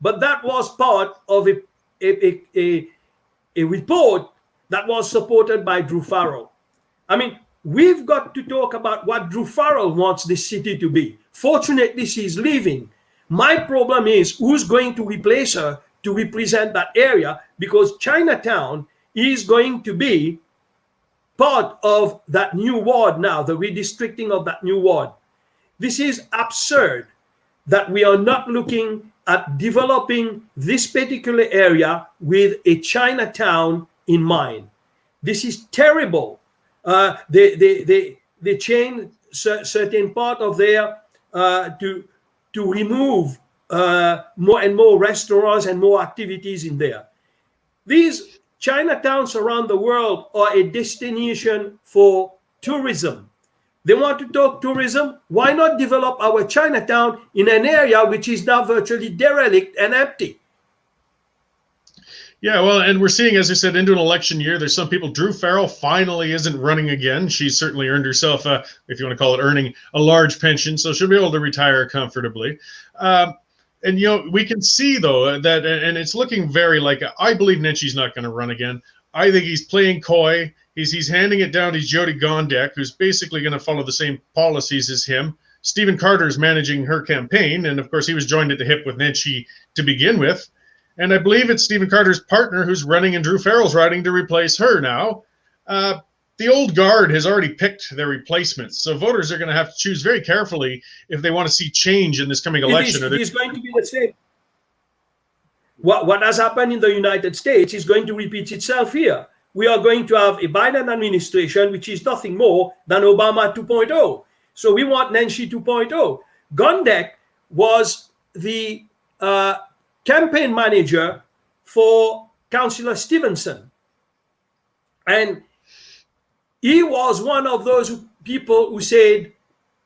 But that was part of a report that was supported by Drew Farrell. I mean, we've got to talk about what Drew Farrell wants this city to be. Fortunately, she's leaving. My problem is who's going to replace her to represent that area, because Chinatown is going to be part of that new ward now, the redistricting of that new ward. This is absurd that we are not looking at developing this particular area with a Chinatown in mind. This is terrible. They change certain part of there to remove more and more restaurants and more activities in there. These Chinatowns around the world are a destination for tourism. They want to talk tourism. Why not develop our Chinatown in an area which is now virtually derelict and empty? Yeah, well, and we're seeing, as I said, into an election year, there's some people. Drew Farrell finally isn't running again. She's certainly earned herself, if you want to call it earning, a large pension, so she'll be able to retire comfortably. And, you know, we can see, though, that, and it's looking very like, I believe Nenchi's not going to run again. I think he's playing coy. He's handing it down to Jody Gondek, who's basically going to follow the same policies as him. Stephen Carter is managing her campaign, and, of course, he was joined at the hip with Nenchi to begin with. And I believe it's Stephen Carter's partner who's running and Drew Farrell's riding to replace her now. The old guard has already picked their replacements, so voters are going to have to choose very carefully if they want to see change in this coming election. It is going to be the same. What has happened in the United States is going to repeat itself here. We are going to have a Biden administration, which is nothing more than Obama 2.0. So we want Nenchi 2.0. Gondek was the campaign manager for Councillor Stevenson. And he was one of those people who said,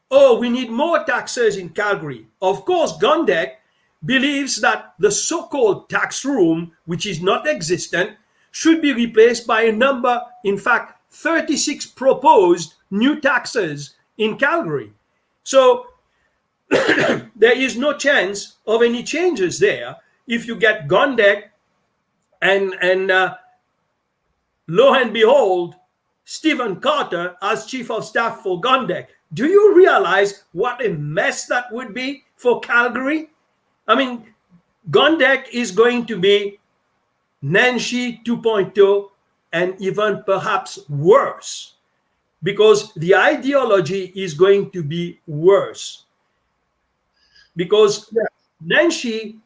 oh, we need more taxes in Calgary. Of course, Gondek believes that the so-called tax room, which is not existent, should be replaced by a number, in fact, 36 proposed new taxes in Calgary. So there is no chance of any changes there if you get Gondek and lo and behold, Stephen Carter as chief of staff for Gondek. Do you realize what a mess that would be for Calgary? I mean, Gondek is going to be Nenchi 2.0 and even perhaps worse, because the ideology is going to be worse. Because Nenchi,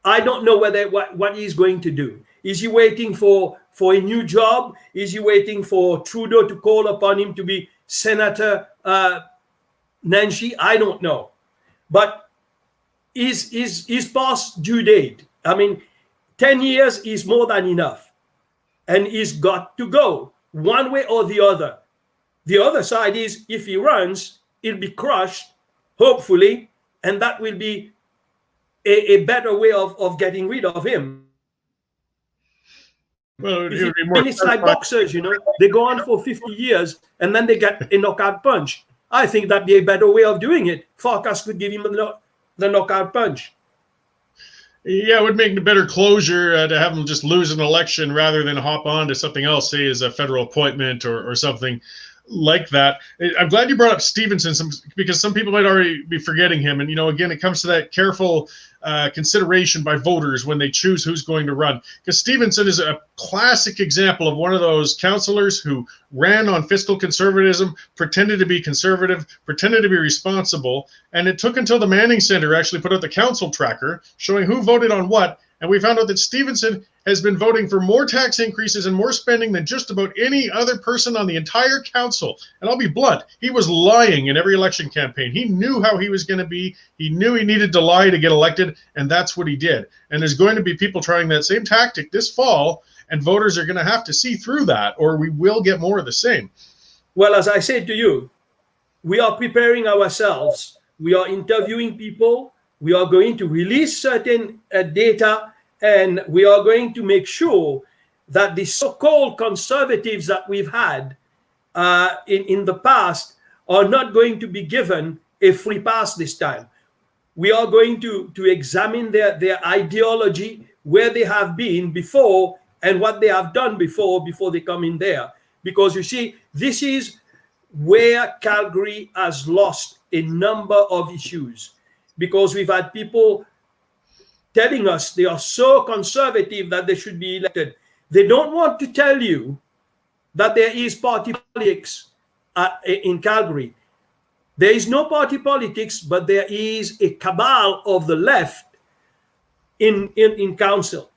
I don't know what he's going to do. Is he waiting for a new job? Is he waiting for Trudeau to call upon him to be Senator Nenchi? I don't know. But is past due date. I mean, 10 years is more than enough. And he's got to go one way or the other. The other side is if he runs, he'll be crushed, hopefully, and that will be a better way of getting rid of him. Well, it's like boxers, you know, they go on for 50 years and then they get a knockout punch. I think that'd be a better way of doing it. Farkas could give him the knockout punch. Yeah, it would make a better closure to have him just lose an election rather than hop on to something else, say as a federal appointment or something like that. I'm glad you brought up Stevenson because some people might already be forgetting him. And, you know, again, it comes to that careful consideration by voters when they choose who's going to run. Because Stevenson is a classic example of one of those councillors who ran on fiscal conservatism, pretended to be conservative, pretended to be responsible. And it took until the Manning Center actually put out the council tracker showing who voted on what. And we found out that Stevenson has been voting for more tax increases and more spending than just about any other person on the entire council. And I'll be blunt, he was lying in every election campaign. He knew how he was going to be. He knew he needed to lie to get elected, and that's what he did. And there's going to be people trying that same tactic this fall, and voters are going to have to see through that, or we will get more of the same. Well, as I said to you, we are preparing ourselves. We are interviewing people. We are going to release certain data, and we are going to make sure that the so-called conservatives that we've had in the past are not going to be given a free pass this time. We are going to examine their ideology, where they have been before and what they have done before they come in there. Because you see, this is where Calgary has lost a number of issues. Because we've had people telling us they are so conservative that they should be elected. They don't want to tell you that there is party politics in Calgary. There is no party politics, but there is a cabal of the left in council.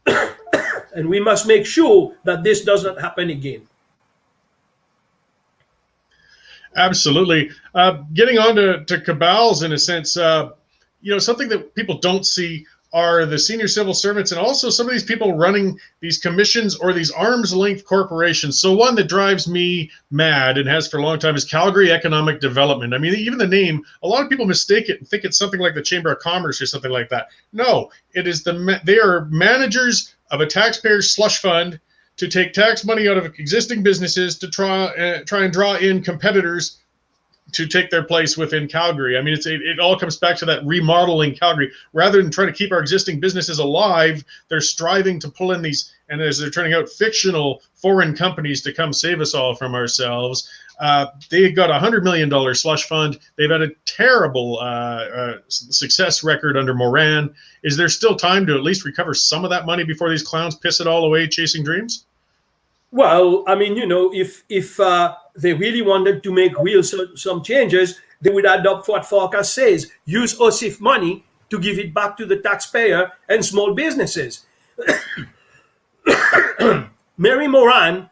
And we must make sure that this doesn't happen again. Absolutely. Getting on to cabals in a sense, you know, something that people don't see are the senior civil servants and also some of these people running these commissions or these arm's length corporations. So one that drives me mad and has for a long time is Calgary Economic Development. I mean, even the name, a lot of people mistake it and think it's something like the Chamber of Commerce or something like that. No, it is they are managers of a taxpayer's slush fund to take tax money out of existing businesses to try and draw in competitors to take their place within Calgary. I mean, it all comes back to that remodeling Calgary. Rather than try to keep our existing businesses alive, they're striving to pull in these, and as they're turning out, fictional foreign companies to come save us all from ourselves. They got $100 million slush fund. They've had a terrible success record under Moran. Is there still time to at least recover some of that money before these clowns piss it all away chasing dreams? Well, I mean, if they really wanted to make some changes, they would adopt what Farkas says: use OSIF money to give it back to the taxpayer and small businesses. Mary Moran,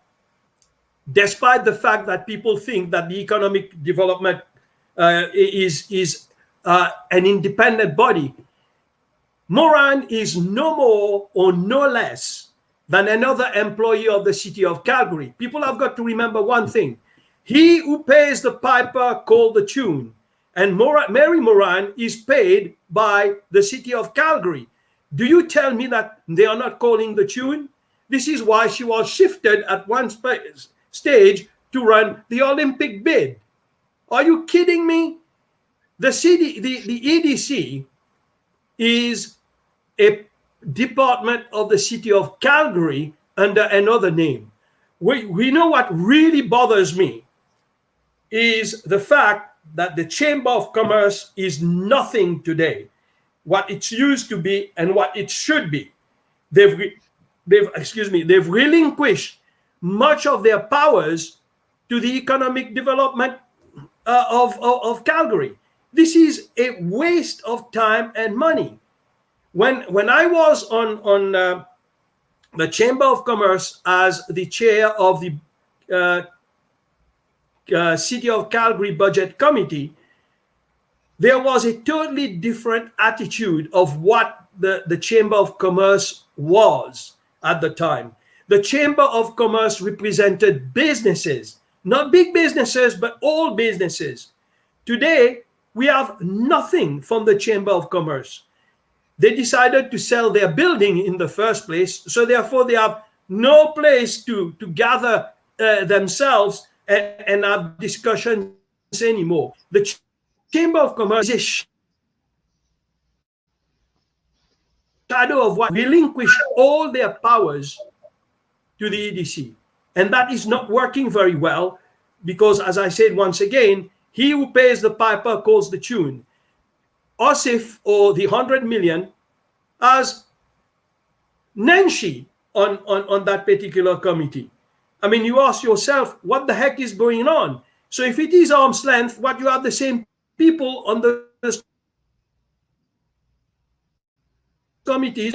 despite the fact that people think that the economic development is an independent body, Moran is no more or no less than another employee of the city of Calgary. People have got to remember one thing. He who pays the piper calls the tune. And Mary Moran is paid by the city of Calgary. Do you tell me that they are not calling the tune? This is why she was shifted at one stage to run the Olympic bid. Are you kidding me? The EDC is a department of the city of Calgary under another name. We know what really bothers me is the fact that the Chamber of Commerce is nothing today, what it used to be and what it should be. They've relinquished much of their powers to the economic development of Calgary. This is a waste of time and money. When I was on the Chamber of Commerce as the chair of the City of Calgary Budget Committee, there was a totally different attitude of what the Chamber of Commerce was at the time. The Chamber of Commerce represented businesses, not big businesses, but all businesses. Today, we have nothing from the Chamber of Commerce. They decided to sell their building in the first place, so therefore they have no place to gather themselves and have discussions anymore. The Chamber of Commerce is a shadow of what relinquished all their powers to the EDC. And that is not working very well because, as I said once again, he who pays the piper calls the tune. OSIF, or the 100 million, as Nancy on that particular committee. I mean, you ask yourself, what the heck is going on? So if it is arm's length, what you have the same people on the committees.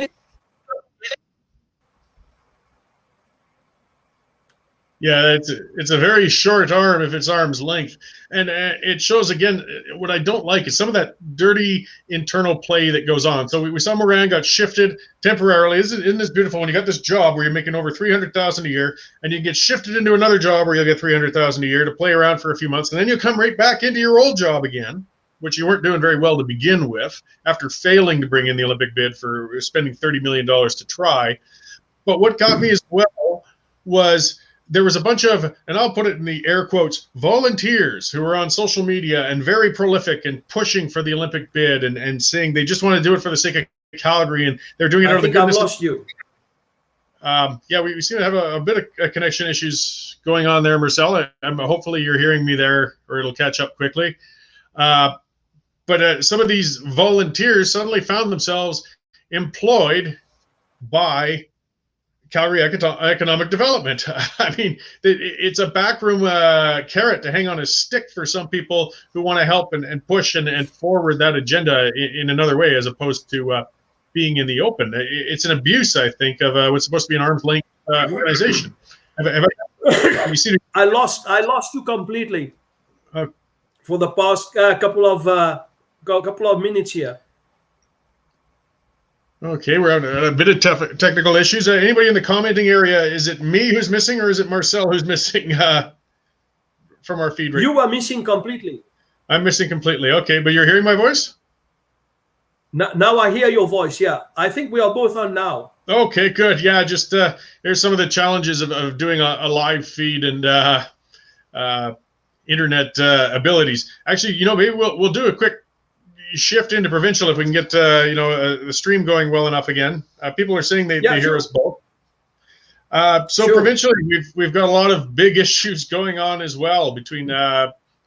Yeah, it's a very short arm if it's arm's length. And it shows, again, what I don't like is some of that dirty internal play that goes on. So we saw Moran got shifted temporarily. Isn't this beautiful when you got this job where you're making over $300,000 a year and you get shifted into another job where you'll get $300,000 a year to play around for a few months, and then you come right back into your old job again, which you weren't doing very well to begin with after failing to bring in the Olympic bid for spending $30 million to try. But what got me as well was there was a bunch of, and I'll put it in the air quotes, volunteers who were on social media and very prolific and pushing for the Olympic bid and saying they just want to do it for the sake of Calgary, and they're doing it out of the goodness. I've lost you. Yeah, we seem to have a bit of connection issues going on there, Marcel. Hopefully you're hearing me there, or it'll catch up quickly. But some of these volunteers suddenly found themselves employed by Calgary Economic Development. I mean, it's a backroom carrot to hang on a stick for some people who want to help and push and forward that agenda in another way, as opposed to being in the open. It's an abuse, I think, of what's supposed to be an arm's length organization. Have you seen it? I lost you completely for the past couple of minutes here. Okay, we're having a bit of technical issues. Anybody in the commenting area, is it me who's missing or is it Marcel who's missing from our feed? You are missing completely. I'm missing completely. Okay, but you're hearing my voice? Now I hear your voice, yeah. I think we are both on now. Okay, good. Yeah, just here's some of the challenges of doing a live feed and internet abilities. Actually, maybe we'll do a quick shift into Provincial if we can get the stream going well enough again. People are saying they hear us both. So sure. Provincially, we've got a lot of big issues going on as well between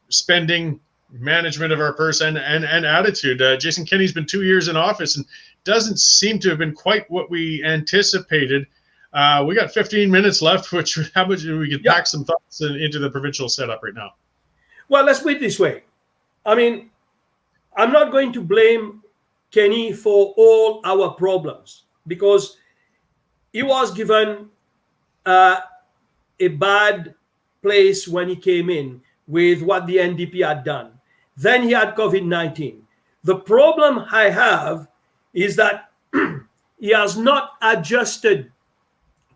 spending, management of our purse, and attitude. Jason Kenney's been 2 years in office and doesn't seem to have been quite what we anticipated. We got 15 minutes left, which how much we could pack some thoughts into the Provincial setup right now. Well, let's put it this way. I mean, I'm not going to blame Kenny for all our problems because he was given a bad place when he came in with what the NDP had done. Then he had COVID-19. The problem I have is that he has not adjusted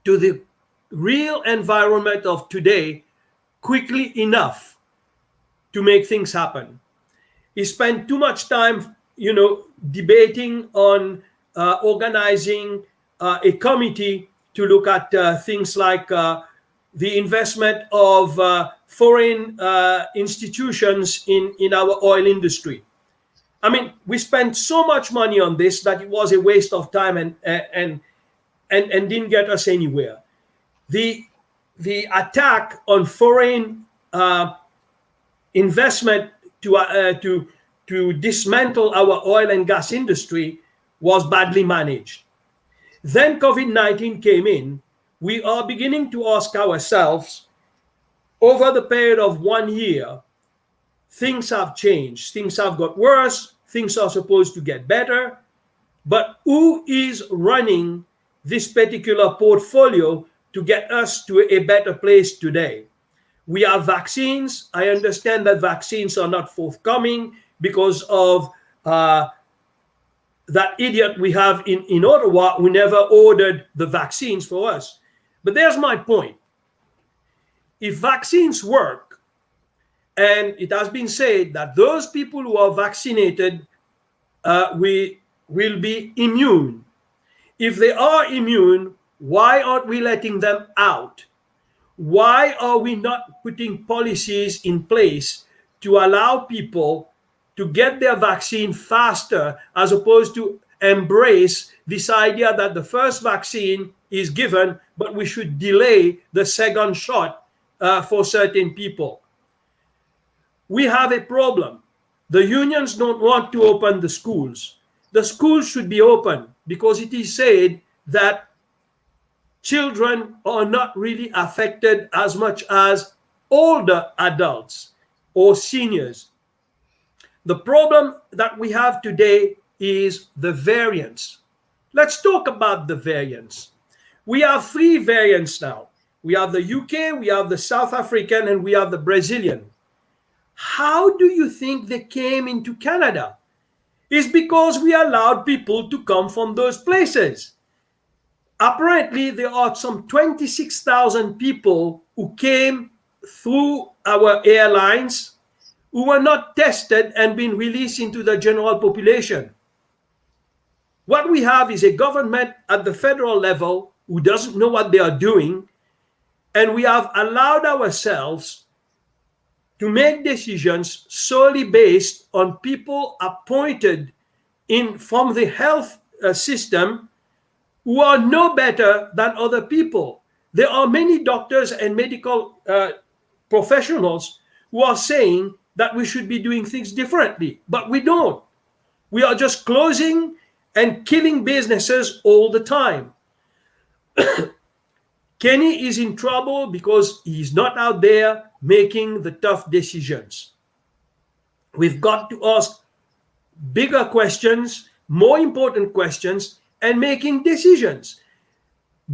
to the real environment of today quickly enough to make things happen. He spent too much time, debating on organizing a committee to look at things like the investment of foreign institutions in our oil industry. I mean, we spent so much money on this that it was a waste of time and didn't get us anywhere. The attack on foreign investment to dismantle our oil and gas industry was badly managed. Then COVID-19 came in. We are beginning to ask ourselves, over the period of 1 year, things have changed. Things have got worse. Things are supposed to get better. But who is running this particular portfolio to get us to a better place today? We have vaccines. I understand that vaccines are not forthcoming because of that idiot we have in Ottawa who never ordered the vaccines for us. But there's my point. If vaccines work, and it has been said that those people who are vaccinated we will be immune. If they are immune, why aren't we letting them out? Why are we not putting policies in place to allow people to get their vaccine faster, as opposed to embrace this idea that the first vaccine is given, but we should delay the second shot for certain people? We have a problem. The unions don't want to open the schools. The schools should be open because it is said that children are not really affected as much as older adults or seniors. The problem that we have today is the variants. Let's talk about the variants. We have 3 variants now. We have the UK, we have the South African, and we have the Brazilian. How do you think they came into Canada? It's because we allowed people to come from those places. Apparently, there are some 26,000 people who came through our airlines who were not tested and been released into the general population. What we have is a government at the federal level who doesn't know what they are doing, and we have allowed ourselves to make decisions solely based on people appointed from the health system who are no better than other people. There are many doctors and medical professionals who are saying that we should be doing things differently, but we don't. We are just closing and killing businesses all the time. Kenny is in trouble because he's not out there making the tough decisions. We've got to ask bigger questions, more important questions, and making decisions.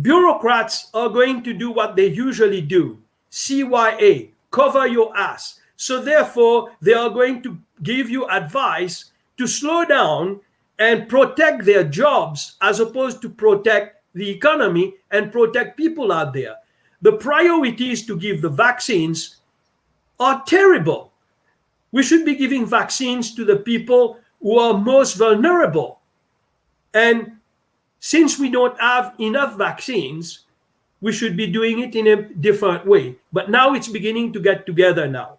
Bureaucrats are going to do what they usually do, CYA, cover your ass. So therefore, they are going to give you advice to slow down and protect their jobs as opposed to protect the economy and protect people out there. The priorities to give the vaccines are terrible. We should be giving vaccines to the people who are most vulnerable. And since we don't have enough vaccines, we should be doing it in a different way. But now it's beginning to get together now.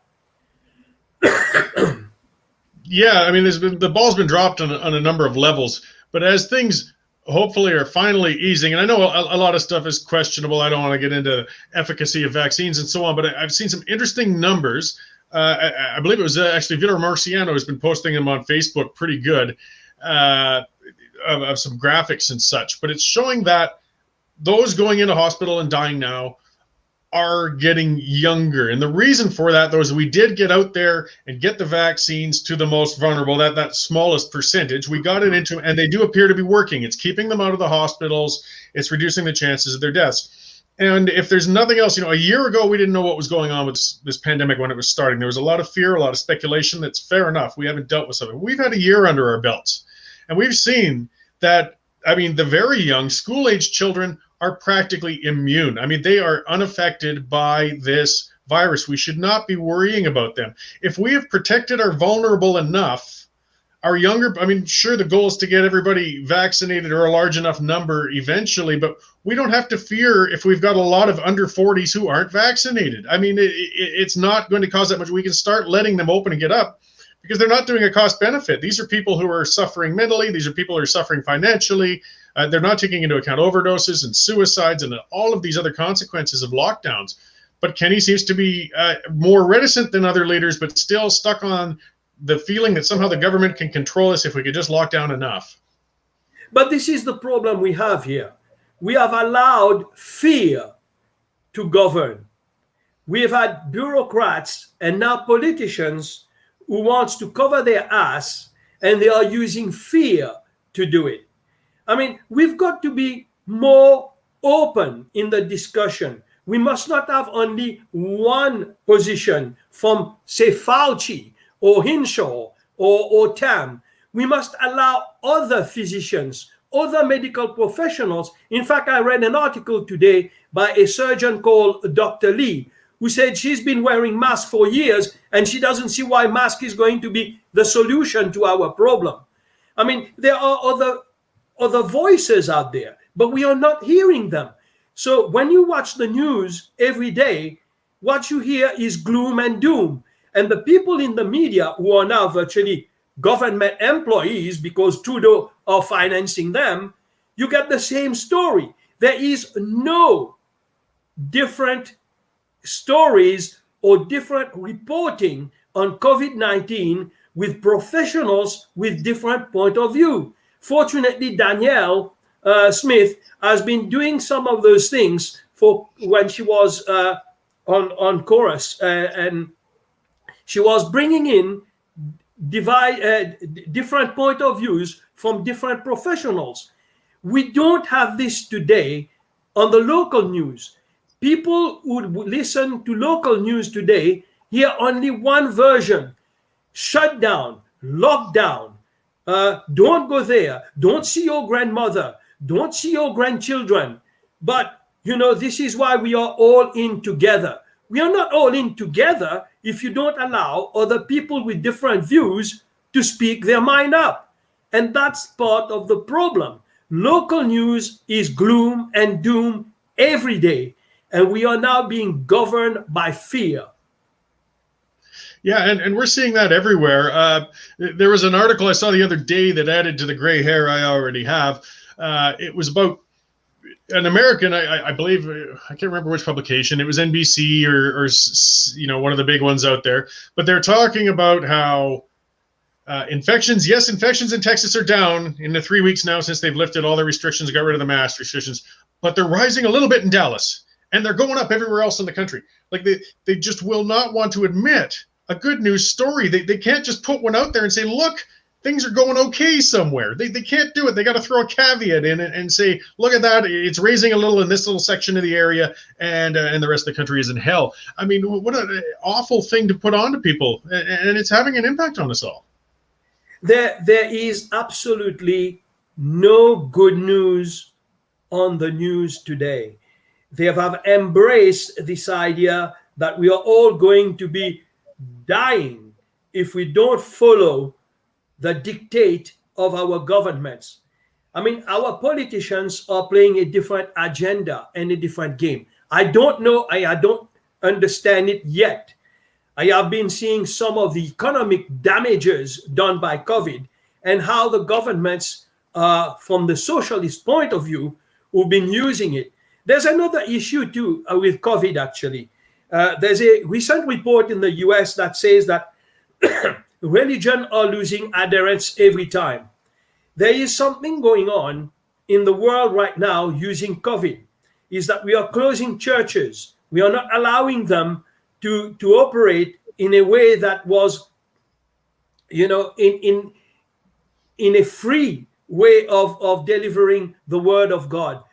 Yeah, I mean, the ball's been dropped on a number of levels, but as things hopefully are finally easing, and I know a lot of stuff is questionable. I don't want to get into efficacy of vaccines and so on, but I've seen some interesting numbers. I believe it was actually Vitor Marciano has been posting them on Facebook pretty good, of some graphics and such, but it's showing that those going into hospital and dying now are getting younger. And the reason for that, though, is we did get out there and get the vaccines to the most vulnerable, that smallest percentage. We got it into, and they do appear to be working. It's keeping them out of the hospitals. It's reducing the chances of their deaths. And if there's nothing else, a year ago, we didn't know what was going on with this pandemic when it was starting. There was a lot of fear, a lot of speculation. That's fair enough. We haven't dealt with something. We've had a year under our belts. And we've seen that, the very young school-age children are practically immune. They are unaffected by this virus. We should not be worrying about them. If we have protected our vulnerable enough, our younger, sure, the goal is to get everybody vaccinated or a large enough number eventually, but we don't have to fear if we've got a lot of under 40s who aren't vaccinated. It's not going to cause that much. We can start letting them open and get up because they're not doing a cost benefit. These are people who are suffering mentally. These are people who are suffering financially. They're not taking into account overdoses and suicides and all of these other consequences of lockdowns. But Kenny seems to be more reticent than other leaders, but still stuck on the feeling that somehow the government can control us if we could just lock down enough. But this is the problem we have here. We have allowed fear to govern. We have had bureaucrats and now politicians who wants to cover their ass, and they are using fear to do it. We've got to be more open in the discussion. We must not have only one position from, say, Fauci or Hinshaw or Tam. We must allow other physicians, other medical professionals. In fact, I read an article today by a surgeon called Dr. Lee, who said she's been wearing masks for years and she doesn't see why mask is going to be the solution to our problem. There are other voices out there, but we are not hearing them. So when you watch the news every day, what you hear is gloom and doom. And the people in the media who are now virtually government employees because Trudeau are financing them, you get the same story. There is no different stories or different reporting on COVID-19 with professionals with different point of view. Fortunately, Danielle Smith has been doing some of those things for when she was on Chorus, and she was bringing in different point of views from different professionals. We don't have this today on the local news. People who listen to local news today hear only one version: shut down, lockdown. Don't go there. Don't see your grandmother. Don't see your grandchildren. But, this is why we are all in together. We are not all in together if you don't allow other people with different views to speak their mind up. And that's part of the problem. Local news is gloom and doom every day. And we are now being governed by fear. Yeah, and we're seeing that everywhere. There was an article I saw the other day that added to the gray hair I already have. It was about an American, I believe, I can't remember which publication. It was NBC or one of the big ones out there. But they're talking about how infections in Texas are down in the 3 weeks now since they've lifted all the restrictions, got rid of the mask restrictions. But they're rising a little bit in Dallas. And they're going up everywhere else in the country. They just will not want to admit a good news story. They can't just put one out there and say, look, things are going okay somewhere. They can't do it. They got to throw a caveat in and say, look at that. It's raising a little in this little section of the area and the rest of the country is in hell. What an awful thing to put on to people. And it's having an impact on us all. There is absolutely no good news on the news today. They have embraced this idea that we are all going to be dying if we don't follow the dictate of our governments. I mean, our politicians are playing a different agenda and a different game. I don't know, I don't understand it yet. I have been seeing some of the economic damages done by COVID and how the governments, from the socialist point of view, who've been using it. There's another issue too with COVID, actually. There's a recent report in the US that says that religion are losing adherents every time. There is something going on in the world right now using COVID, is that we are closing churches. We are not allowing them to operate in a way that was, in a free way of delivering the word of God.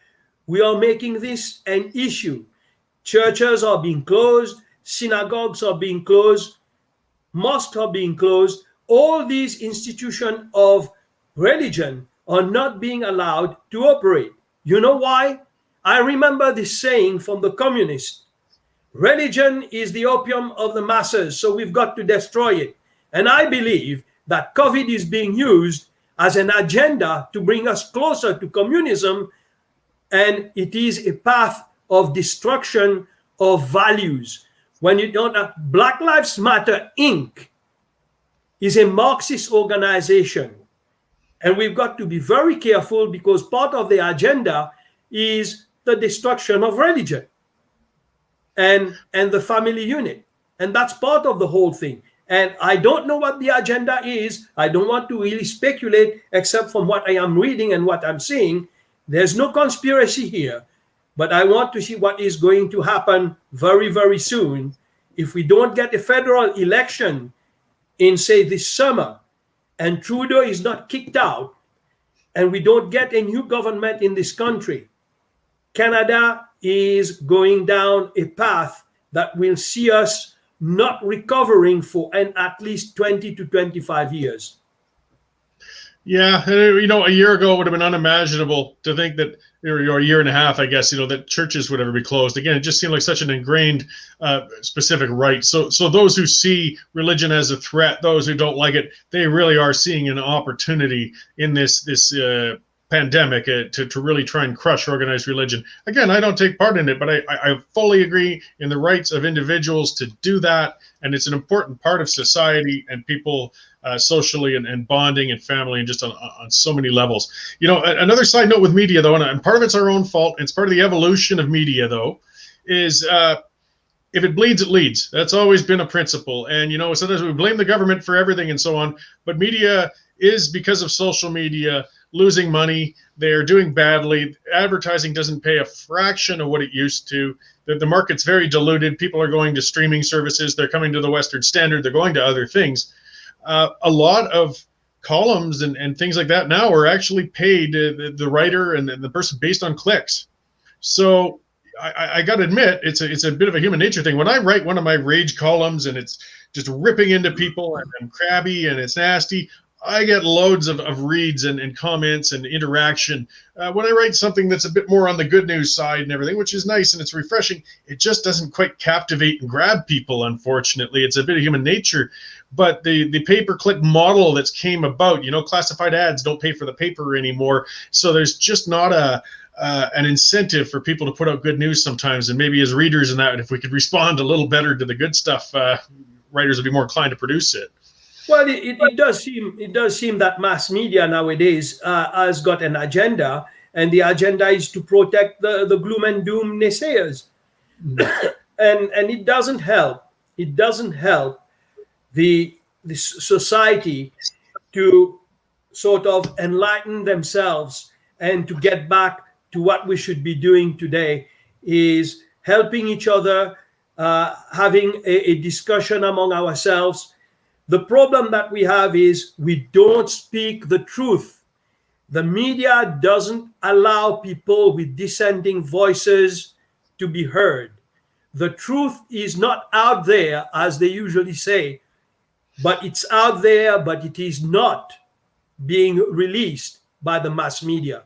We are making this an issue. Churches are being closed, synagogues are being closed, mosques are being closed. All these institutions of religion are not being allowed to operate. You know why? I remember this saying from the communists: religion is the opium of the masses, so we've got to destroy it. And I believe that COVID is being used as an agenda to bring us closer to communism, and it is a path of destruction of values. When you don't have Black Lives Matter Inc. is a Marxist organization. And we've got to be very careful because part of the agenda is the destruction of religion and the family unit. And that's part of the whole thing. And I don't know what the agenda is. I don't want to really speculate except from what I am reading and what I'm seeing. There's no conspiracy here. But I want to see what is going to happen very, very soon. If we don't get a federal election in, say, this summer, and Trudeau is not kicked out, and we don't get a new government in this country, Canada is going down a path that will see us not recovering for at least 20 to 25 years. Yeah, and a year ago it would have been unimaginable to think that, or a year and a half, I guess, that churches would ever be closed. Again, it just seemed like such an ingrained specific right. So those who see religion as a threat, those who don't like it, they really are seeing an opportunity in this pandemic to really try and crush organized religion. Again, I don't take part in it, but I fully agree in the rights of individuals to do that, and it's an important part of society and people socially and bonding and family and just on so many levels. Another side note with media, though, and part of it's our own fault, and it's part of the evolution of media, though, is if it bleeds, it leads. That's always been a principle. And, sometimes we blame the government for everything and so on, but media is, because of social media, losing money. They're doing badly. Advertising doesn't pay a fraction of what it used to. The market's very diluted. People are going to streaming services. They're coming to the Western Standard. They're going to other things. A lot of columns and things like that now are actually paid, the writer and the person, based on clicks. So I got to admit, it's a bit of a human nature thing. When I write one of my rage columns and it's just ripping into people and I'm crabby and it's nasty, I get loads of reads and comments and interaction. When I write something that's a bit more on the good news side and everything, which is nice and it's refreshing, it just doesn't quite captivate and grab people, unfortunately. It's a bit of human nature. But the pay-per-click model that's came about, classified ads don't pay for the paper anymore. So there's just not an incentive for people to put out good news sometimes. And maybe as readers and that, if we could respond a little better to the good stuff, writers would be more inclined to produce it. Well, it does seem that mass media nowadays has got an agenda, and the agenda is to protect the gloom and doom naysayers, and it doesn't help. It doesn't help the society to sort of enlighten themselves and to get back to what we should be doing today, is helping each other, having a discussion among ourselves. The problem that we have is we don't speak the truth. The media doesn't allow people with dissenting voices to be heard. The truth is not out there, as they usually say. but it's out there, but it is not being released by the mass media.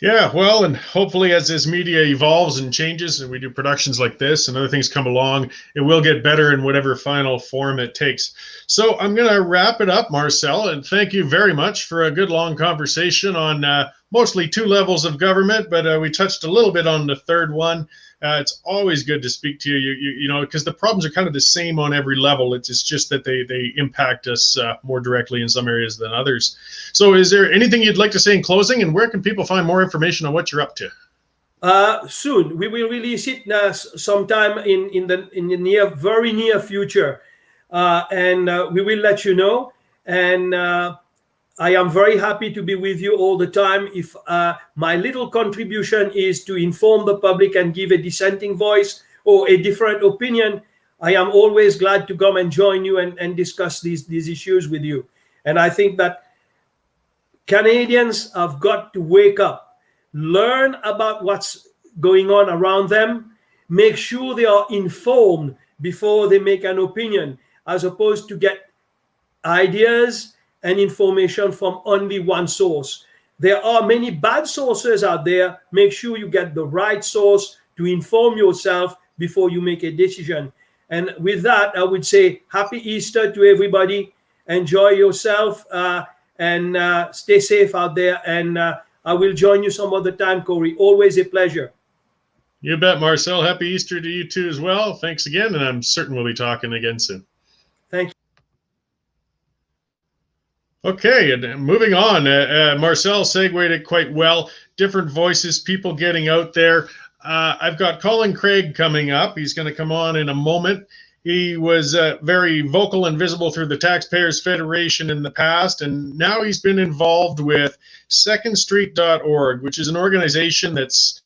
Yeah, well, and hopefully as this media evolves and changes and we do productions like this and other things come along, it will get better in whatever final form it takes. So I'm going to wrap it up, Marcel, and thank you very much for a good long conversation on mostly 2 levels of government, but we touched a little bit on the third one. It's always good to speak to you, you know, because the problems are kind of the same on every level. It's just that they impact us more directly in some areas than others. So is there anything you'd like to say in closing, and where can people find more information on what you're up to? Soon. We will release it sometime in the very near future. And we will let you know. And I am very happy to be with you all the time. If my little contribution is to inform the public and give a dissenting voice or a different opinion, I am always glad to come and join you and discuss these issues with you. And I think that Canadians have got to wake up, learn about what's going on around them, make sure they are informed before they make an opinion, as opposed to get ideas and information from only one source. There are many bad sources out there. Make sure you get the right source to inform yourself before you make a decision. And with that, I would say Happy Easter to everybody. Enjoy yourself and stay safe out there. And I will join you some other time, Cory. Always a pleasure. You bet, Marcel. Happy Easter to you too as well. Thanks again, and I'm certain we'll be talking again soon. Thank you. Okay, and moving on, Marcel segued it quite well. Different voices, people getting out there. I've got Colin Craig coming up. He's going to come on in a moment. He was very vocal and visible through the Taxpayers Federation in the past, and now he's been involved with secondstreet.org, which is an organization that's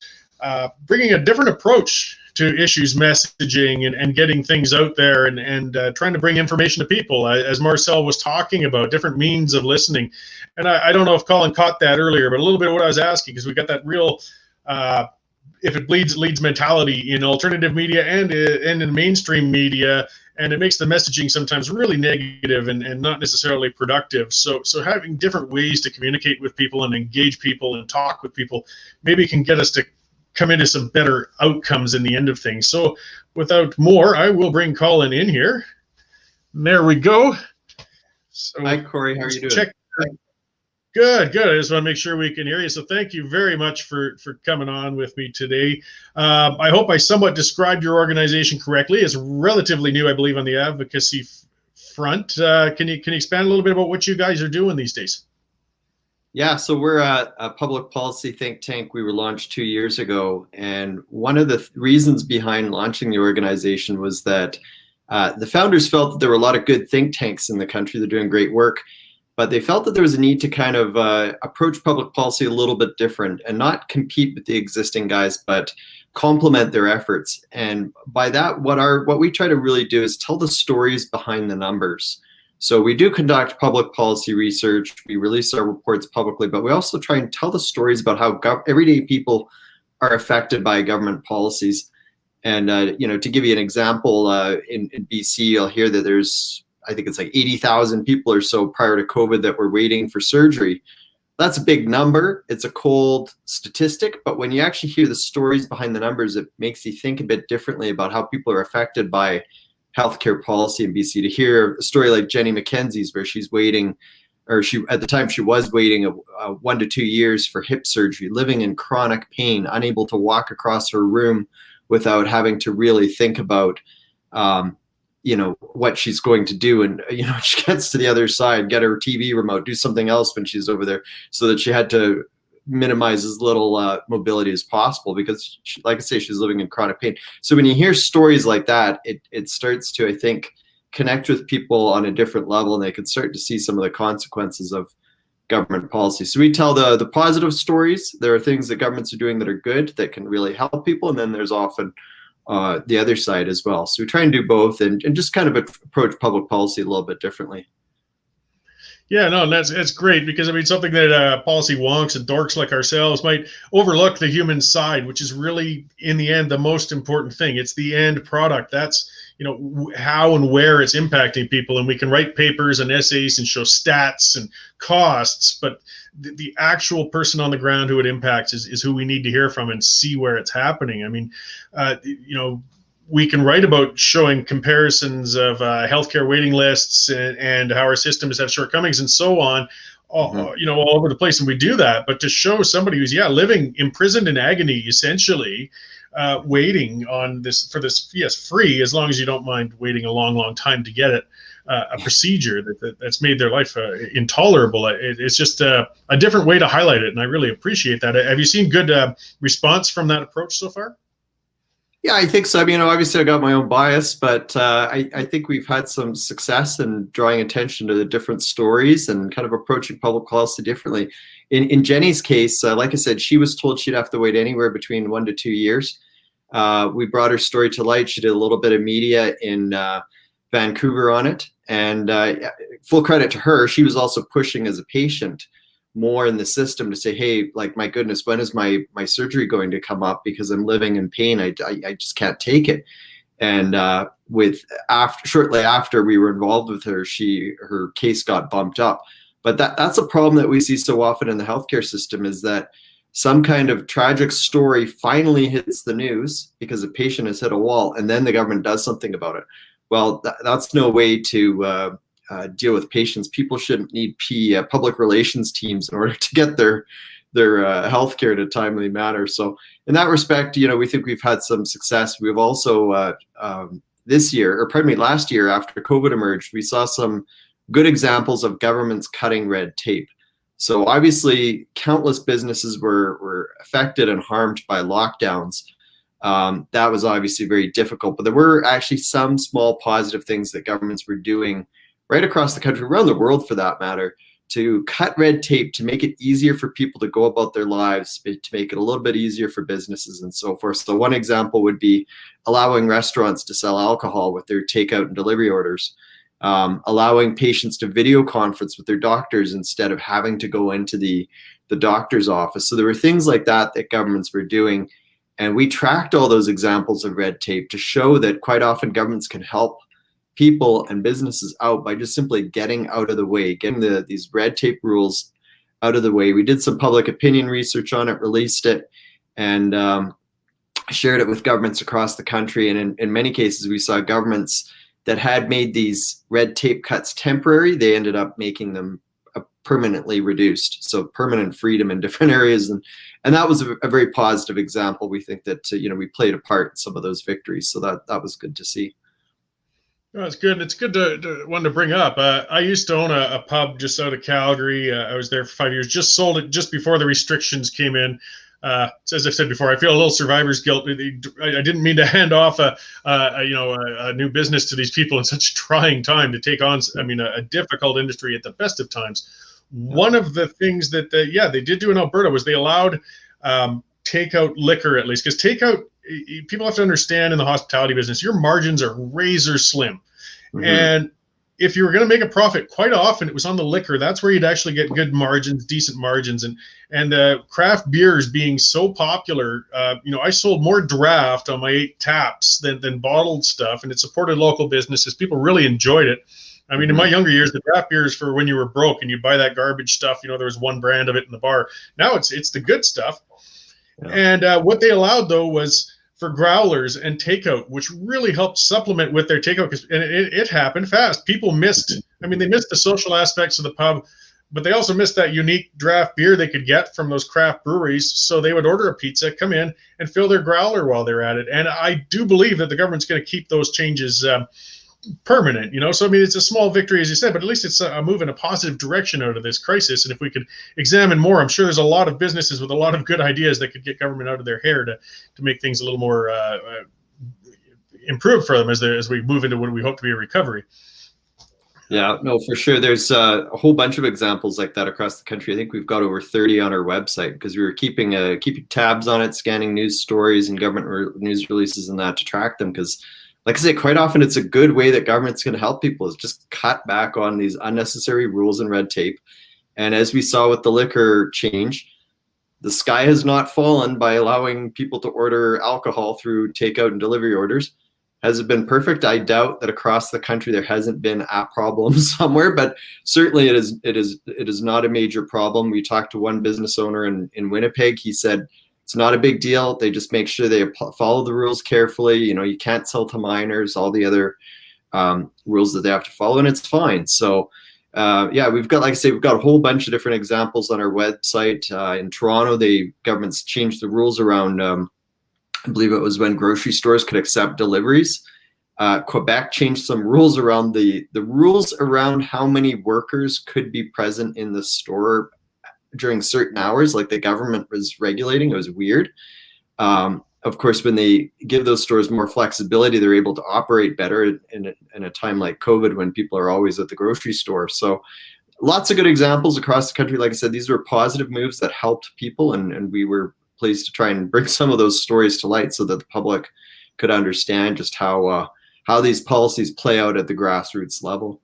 bringing a different approach to issues messaging and getting things out there and trying to bring information to people, as Marcel was talking about, different means of listening. And I don't know if Colin caught that earlier, but a little bit of what I was asking, because we got that real if it bleeds, it leads mentality in alternative media and in mainstream media, and it makes the messaging sometimes really negative and not necessarily productive. So having different ways to communicate with people and engage people and talk with people maybe can get us to come into some better outcomes in the end of things. So without more, I will bring Colin in here. And there we go. So hi, Cory. How are you doing? Check. Good. I just want to make sure we can hear you. So thank you very much for coming on with me today. I hope I somewhat described your organization correctly. It's relatively new, I believe, on the advocacy front. Can you expand a little bit about what you guys are doing these days? Yeah, so we're a public policy think tank. We were launched 2 years ago, and one of the reasons behind launching the organization was that the founders felt that there were a lot of good think tanks in the country. They're doing great work, but they felt that there was a need to kind of approach public policy a little bit different and not compete with the existing guys, but complement their efforts. And by that, what we try to really do is tell the stories behind the numbers. So we do conduct public policy research, we release our reports publicly, but we also try and tell the stories about how everyday people are affected by government policies. And to give you an example, in BC, you'll hear that there's, I think it's like 80,000 people or so prior to COVID that were waiting for surgery. That's a big number. It's a cold statistic, but when you actually hear the stories behind the numbers, it makes you think a bit differently about how people are affected by healthcare policy in BC. To hear a story like Jenny McKenzie's, where she's waiting, or at the time she was waiting 1 to 2 years for hip surgery, living in chronic pain, unable to walk across her room without having to really think about, what she's going to do. And, she gets to the other side, get her TV remote, do something else when she's over there, so that she had to minimize as little mobility as possible because, like I say, she's living in chronic pain. So when you hear stories like that, it starts to, I think, connect with people on a different level, and they can start to see some of the consequences of government policy. So we tell the positive stories. There are things that governments are doing that are good that can really help people, and then there's often the other side as well. So we try and do both and just kind of approach public policy a little bit differently. Yeah, no, and that's great, because I mean, something that policy wonks and dorks like ourselves might overlook the human side, which is really in the end the most important thing. It's the end product. That's, how and where it's impacting people, and we can write papers and essays and show stats and costs, but the actual person on the ground who it impacts is who we need to hear from and see where it's happening. I mean, we can write about showing comparisons of healthcare waiting lists and how our systems have shortcomings and so on, all over the place, and we do that. But to show somebody who's living imprisoned in agony, essentially, waiting on this free, as long as you don't mind waiting a long time to get it, a procedure that's made their life intolerable. It's just a different way to highlight it, and I really appreciate that. Have you seen good response from that approach so far? Yeah, I think so. I mean, obviously I got my own bias, but I think we've had some success in drawing attention to the different stories and kind of approaching public policy differently. In Jenny's case, like I said, she was told she'd have to wait anywhere between 1 to 2 years. We brought her story to light. She did a little bit of media in Vancouver on it, and full credit to her. She was also pushing as a patient more in the system to say, hey, like, my goodness, when is my surgery going to come up, because I'm living in pain. I just can't take it. And shortly after we were involved with her, her case got bumped up. But that's a problem that we see so often in the healthcare system, is that some kind of tragic story finally hits the news because a patient has hit a wall, and then the government does something about it. Well, that's no way to deal with patients. People shouldn't need public relations teams in order to get their health care in a timely manner. So in that respect, we think we've had some success. We've also last year, after COVID emerged, we saw some good examples of governments cutting red tape. So obviously countless businesses were affected and harmed by lockdowns. That was obviously very difficult, but there were actually some small positive things that governments were doing right across the country, around the world for that matter, to cut red tape, to make it easier for people to go about their lives, to make it a little bit easier for businesses and so forth. So one example would be allowing restaurants to sell alcohol with their takeout and delivery orders, allowing patients to video conference with their doctors instead of having to go into the doctor's office. So there were things like that governments were doing. And we tracked all those examples of red tape to show that quite often governments can help people and businesses out by just simply getting out of the way, getting these red tape rules out of the way. We did some public opinion research on it, released it, and shared it with governments across the country. And in many cases, we saw governments that had made these red tape cuts temporary, they ended up making them permanently reduced. So permanent freedom in different areas. And that was a very positive example. We think that, we played a part in some of those victories. So that was good to see. Oh, it's good. It's good to one to bring up. I used to own a pub just out of Calgary. I was there for 5 years. Just sold it just before the restrictions came in. As I said before, I feel a little survivor's guilt. I didn't mean to hand off a new business to these people in such a trying time to take on. I mean, a difficult industry at the best of times. One of the things that they did do in Alberta was they allowed takeout liquor, at least, because takeout, people have to understand in the hospitality business, your margins are razor slim. Mm-hmm. And if you were going to make a profit, quite often it was on the liquor. That's where you'd actually get good margins, decent margins. And craft beers being so popular, I sold more draft on my 8 taps than bottled stuff, and it supported local businesses. People really enjoyed it. I mean, in my younger years, the draft beers for when you were broke and you buy that garbage stuff, there was one brand of it in the bar. Now it's the good stuff. Yeah. And what they allowed, though, was for growlers and takeout, which really helped supplement with their takeout. And it happened fast. People missed the social aspects of the pub, but they also missed that unique draft beer they could get from those craft breweries. So they would order a pizza, come in, and fill their growler while they're at it. And I do believe that the government's going to keep those changes permanent, So, it's a small victory, as you said, but at least it's a move in a positive direction out of this crisis. And if we could examine more, I'm sure there's a lot of businesses with a lot of good ideas that could get government out of their hair to make things a little more improved for them as we move into what we hope to be a recovery. Yeah, no, for sure. There's a whole bunch of examples like that across the country. I think we've got over 30 on our website because we were keeping tabs on it, scanning news stories and government news releases and that to track them. Because, like I say, quite often it's a good way that government's going to help people is just cut back on these unnecessary rules and red tape. And as we saw with the liquor change, the sky has not fallen by allowing people to order alcohol through takeout and delivery orders. Has it been perfect? I doubt that across the country there hasn't been a problem somewhere, but certainly it is not a major problem. We talked to one business owner in Winnipeg. He said it's not a big deal. They just make sure they follow the rules carefully. You know, you can't sell to minors, all the other rules that they have to follow, and it's fine. So yeah, we've got, like I say, we've got a whole bunch of different examples on our website. In Toronto, the government's changed the rules around, I believe it was when grocery stores could accept deliveries. Quebec changed some rules around the rules around how many workers could be present in the store during certain hours, like the government was regulating. It was weird. Of course, when they give those stores more flexibility, they're able to operate better in a time like COVID when people are always at the grocery store. So lots of good examples across the country. Like I said, these were positive moves that helped people, and we were pleased to try and bring some of those stories to light so that the public could understand just how these policies play out at the grassroots level.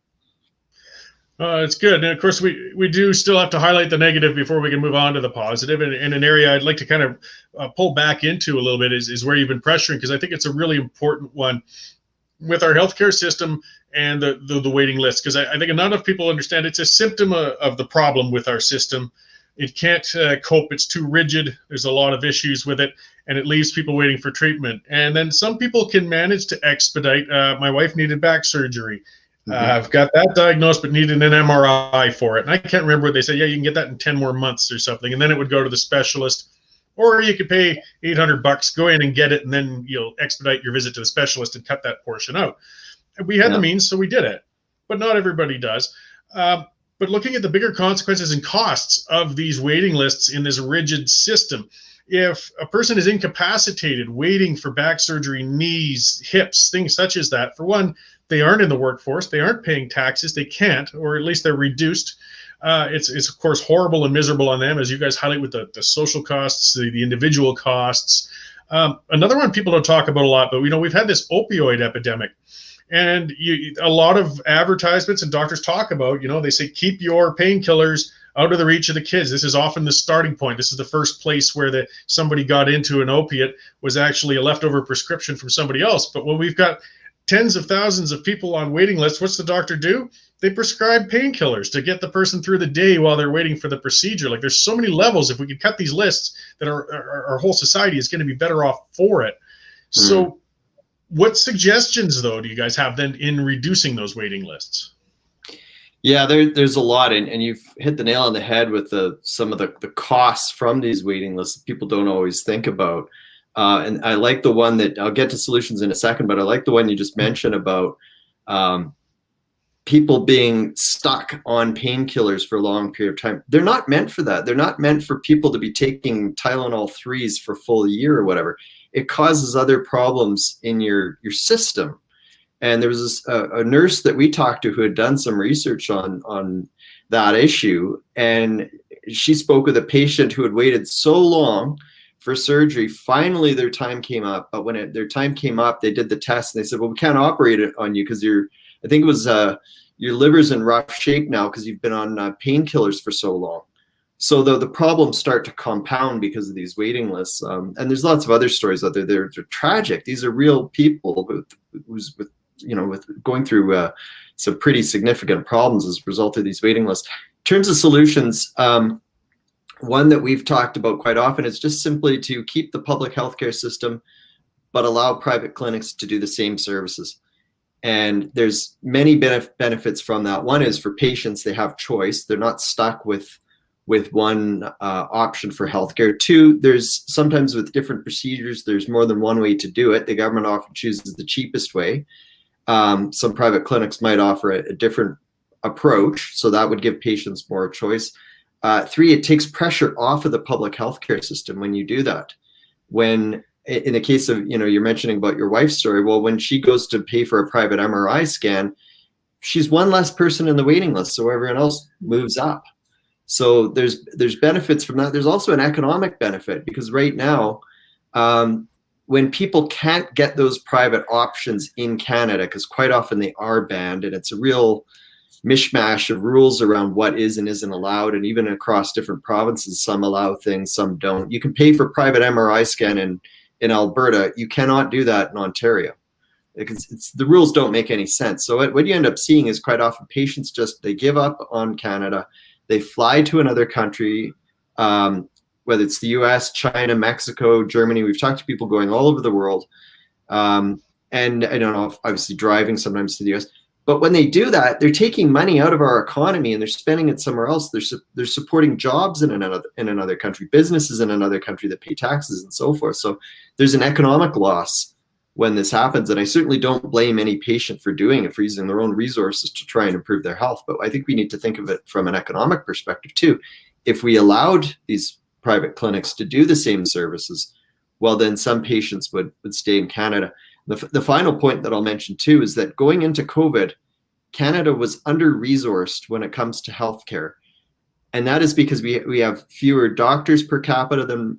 It's good. And of course, we do still have to highlight the negative before we can move on to the positive. And an area I'd like to kind of pull back into a little bit is where you've been pressuring, because I think it's a really important one with our healthcare system and the waiting list. Because I think not enough people understand it's a symptom of the problem with our system. It can't cope. It's too rigid. There's a lot of issues with it, and it leaves people waiting for treatment. And then some people can manage to expedite. My wife needed back surgery. I've got that diagnosed, but needed an MRI for it. And I can't remember what they say. Yeah, you can get that in 10 more months or something. And then it would go to the specialist, or you could pay $800, go in and get it, and then you'll expedite your visit to the specialist and cut that portion out. And we had the means, so we did it. But not everybody does. But looking at the bigger consequences and costs of these waiting lists in this rigid system, if a person is incapacitated waiting for back surgery, knees, hips, things such as that, for one, they aren't in the workforce, they aren't paying taxes, they can't, or at least they're reduced. It's of course horrible and miserable on them, as you guys highlight with the social costs, the individual costs. Another one people don't talk about a lot, but we've had this opioid epidemic. And a lot of advertisements and doctors talk about, they say, keep your painkillers out of the reach of the kids. This is often the starting point. This is the first place where somebody got into an opiate was actually a leftover prescription from somebody else. But when we've got tens of thousands of people on waiting lists, what's the doctor do? They prescribe painkillers to get the person through the day while they're waiting for the procedure. Like, there's so many levels. If we could cut these lists, that our whole society is going to be better off for it. So what suggestions, though, do you guys have then in reducing those waiting lists? Yeah, there's a lot, and you've hit the nail on the head with some of the costs from these waiting lists that people don't always think about. And I like the one that, I'll get to solutions in a second, but I like the one you just mentioned about people being stuck on painkillers for a long period of time. They're not meant for that. They're not meant for people to be taking Tylenol 3s for a full year or whatever. It causes other problems in your system. And there was a nurse that we talked to who had done some research on that issue. And she spoke with a patient who had waited so long for surgery. Finally, their time came up. But when their time came up, they did the test and they said, well, we can't operate it on you because I think it was your liver's in rough shape now because you've been on painkillers for so long. So the problems start to compound because of these waiting lists. And there's lots of other stories out there. They're tragic. These are real people with going through some pretty significant problems as a result of these waiting lists. In terms of solutions, one that we've talked about quite often is just simply to keep the public healthcare system, but allow private clinics to do the same services. And there's many benefits from that. One is for patients, they have choice. They're not stuck with one option for healthcare. Two, there's sometimes with different procedures, there's more than one way to do it. The government often chooses the cheapest way. Some private clinics might offer a different approach, so that would give patients more choice. Three, it takes pressure off of the public healthcare system when you do that. When, in the case of, you're mentioning about your wife's story, well, when she goes to pay for a private MRI scan, she's one less person in the waiting list, so everyone else moves up. So there's benefits from that. There's also an economic benefit because right now, when people can't get those private options in Canada, because quite often they are banned, and it's a real mishmash of rules around what is and isn't allowed, and even across different provinces, some allow things, some don't. You can pay for private MRI scan in Alberta. You cannot do that in Ontario. because the rules don't make any sense. So what you end up seeing is quite often patients they give up on Canada, they fly to another country, whether it's the US, China, Mexico, Germany. We've talked to people going all over the world. And I don't know, obviously driving sometimes to the US. But when they do that, they're taking money out of our economy and they're spending it somewhere else. They're supporting jobs in another country, businesses in another country that pay taxes and so forth. So there's an economic loss when this happens. And I certainly don't blame any patient for doing it, for using their own resources to try and improve their health. But I think we need to think of it from an economic perspective too. If we allowed these private clinics to do the same services, well, then some patients would stay in Canada. The final point that I'll mention too is that going into COVID, Canada was under-resourced when it comes to healthcare. And that is because we have fewer doctors per capita than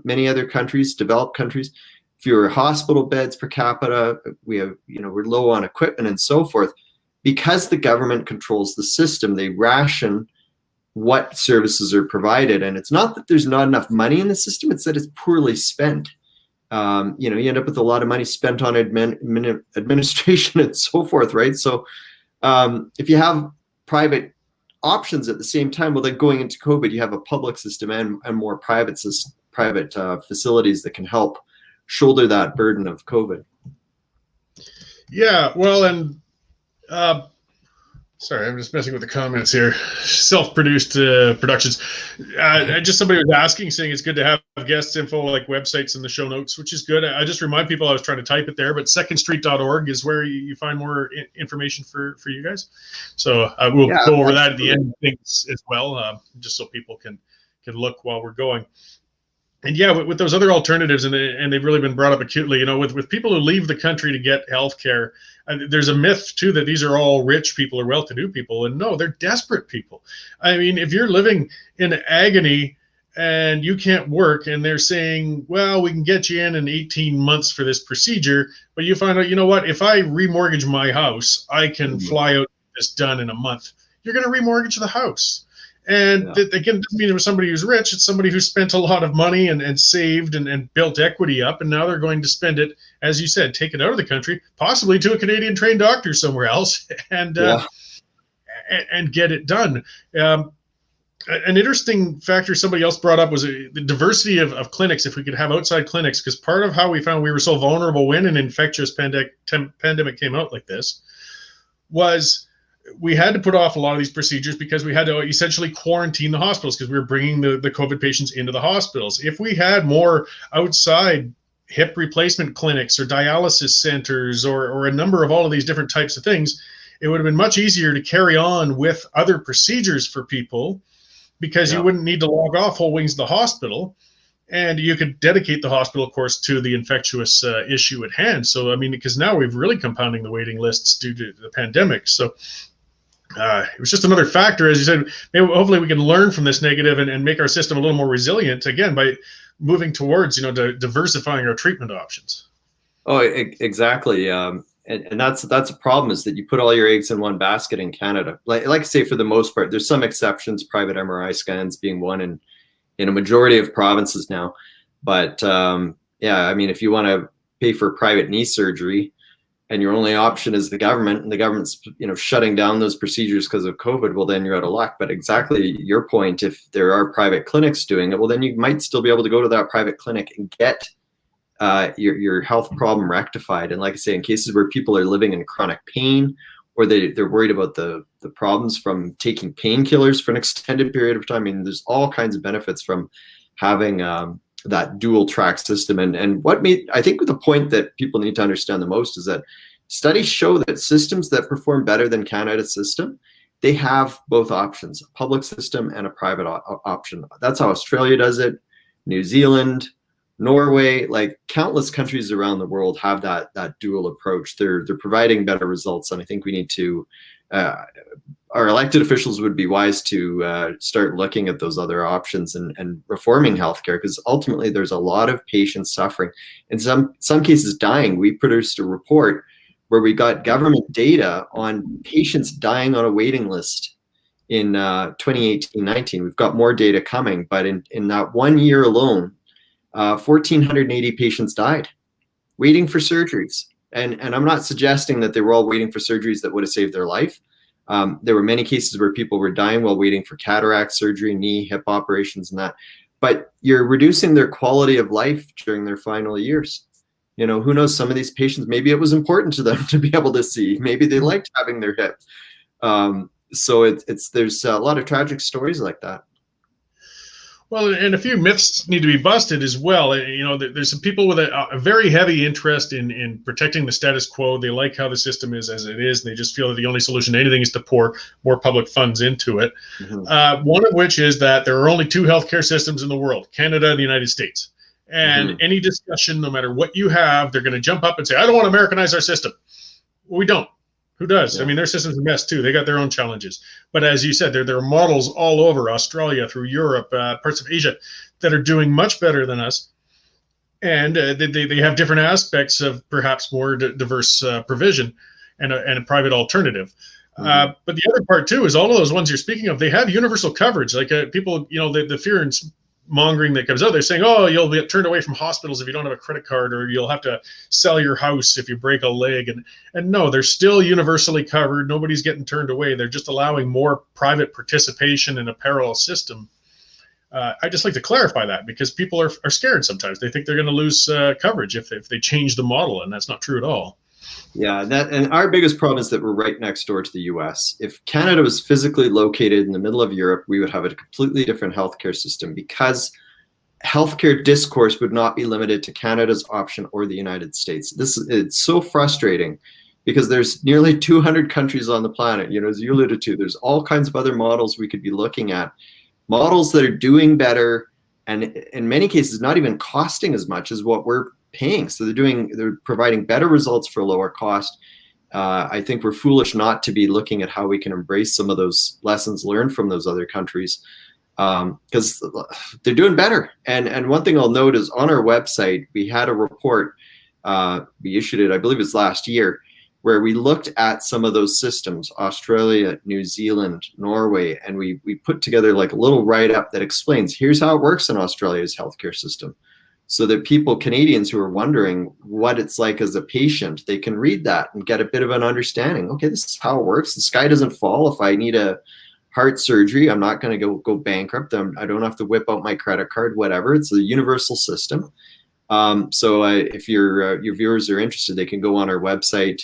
many other countries, developed countries, fewer hospital beds per capita. We're low on equipment and so forth. Because the government controls the system, they ration what services are provided. And it's not that there's not enough money in the system, it's that it's poorly spent. You end up with a lot of money spent on administration and so forth, right? So if you have private options at the same time, well, then going into COVID, you have a public system and more private facilities that can help shoulder that burden of COVID. Yeah, well, and sorry, I'm just messing with the comments here. Self-produced productions. Just somebody was asking, saying it's good to have guest info like websites in the show notes, which is good. I just remind people I was trying to type it there, but secondstreet.org is where you find more information for you guys. So we'll go over that at the end of things as well, just so people can look while we're going. And yeah, with those other alternatives, and they've really been brought up acutely, with people who leave the country to get healthcare, there's a myth too that these are all rich people or well-to-do people, and no, they're desperate people. I mean, if you're living in agony and you can't work, and they're saying, well, we can get you in 18 months for this procedure, but you find out, you know what, if I remortgage my house, I can fly out this done in a month. You're going to remortgage the house. And again, it doesn't mean it was somebody who's rich. It's somebody who spent a lot of money and saved and built equity up. And now they're going to spend it, as you said, take it out of the country, possibly to a Canadian trained doctor somewhere else and get it done. An interesting factor somebody else brought up was the diversity of clinics, if we could have outside clinics, because part of how we found we were so vulnerable when an infectious pandemic came out like this was we had to put off a lot of these procedures because we had to essentially quarantine the hospitals because we were bringing the COVID patients into the hospitals. If we had more outside hip replacement clinics or dialysis centers or a number of all of these different types of things, it would have been much easier to carry on with other procedures for people because you wouldn't need to log off whole wings of the hospital. And you could dedicate the hospital, of course, to the infectious issue at hand. So, I mean, because now we've really compounding the waiting lists due to the pandemic. So it was just another factor, as you said. Maybe, hopefully we can learn from this negative and make our system a little more resilient, again, by moving towards, diversifying our treatment options. Oh, exactly. And that's a problem, is that you put all your eggs in one basket in Canada. Like I say, for the most part, there's some exceptions, private MRI scans being one in a majority of provinces now. But I mean, if you want to pay for private knee surgery and your only option is the government, and the government's shutting down those procedures because of COVID, well, then you're out of luck. But exactly your point, if there are private clinics doing it, well, then you might still be able to go to that private clinic and get your health problem rectified. And like I say, in cases where people are living in chronic pain, or they're worried about the problems from taking painkillers for an extended period of time, I mean, there's all kinds of benefits from having that dual track system. And I think the point that people need to understand the most is that studies show that systems that perform better than Canada's system, they have both options, a public system and a private option. That's how Australia does it, New Zealand, Norway, like countless countries around the world have that dual approach. They're providing better results. And I think we need to, our elected officials would be wise to start looking at those other options and reforming healthcare, because ultimately there's a lot of patients suffering, in some cases dying. We produced a report where we got government data on patients dying on a waiting list in 2018-19. We've got more data coming, but in that 1 year alone, 1,480 patients died waiting for surgeries. And I'm not suggesting that they were all waiting for surgeries that would have saved their life. There were many cases where people were dying while waiting for cataract surgery, knee, hip operations, and that. But you're reducing their quality of life during their final years. You know, who knows, some of these patients, maybe it was important to them to be able to see. Maybe they liked having their hip. So there's a lot of tragic stories like that. Well, and a few myths need to be busted as well. You know, there's some people with a very heavy interest in protecting the status quo. They like how the system is as it is, and they just feel that the only solution to anything is to pour more public funds into it. Mm-hmm. One of which is that there are only two healthcare systems in the world, Canada and the United States. And mm-hmm. any discussion, no matter what you have, they're going to jump up and say, I don't want to Americanize our system. Well, we don't. Who does? Yeah. I mean, their system's a mess too. They got their own challenges. But as you said, there are models all over Australia, through Europe, parts of Asia, that are doing much better than us. And they have different aspects of perhaps more diverse provision and a private alternative. Mm-hmm. But the other part too is all of those ones you're speaking of, they have universal coverage. Like people, you know, the fear and mongering that comes out, they're saying, oh, you'll be turned away from hospitals if you don't have a credit card, or you'll have to sell your house if you break a leg. And no, they're still universally covered. Nobody's getting turned away. They're just allowing more private participation in a parallel system. I just like to clarify that, because people are scared sometimes. They think they're going to lose coverage if they change the model, and that's not true at all. Yeah, and our biggest problem is that we're right next door to the US. If Canada was physically located in the middle of Europe, we would have a completely different healthcare system, because healthcare discourse would not be limited to Canada's option or the United States. It's so frustrating, because there's nearly 200 countries on the planet. You know, as you alluded to, there's all kinds of other models we could be looking at, models that are doing better, and in many cases not even costing as much as what we're paying. So they're providing better results for a lower cost. I think we're foolish not to be looking at how we can embrace some of those lessons learned from those other countries, because they're doing better. And one thing I'll note is on our website, we had a report, we issued it, I believe it's last year, where we looked at some of those systems, Australia, New Zealand, Norway, and we put together like a little write-up that explains, here's how it works in Australia's healthcare system. So that people, Canadians who are wondering what it's like as a patient, they can read that and get a bit of an understanding. Okay, this is how it works. The sky doesn't fall. If I need a heart surgery, I'm not going to go bankrupt. I don't have to whip out my credit card, whatever. It's a universal system. So if your viewers are interested, they can go on our website,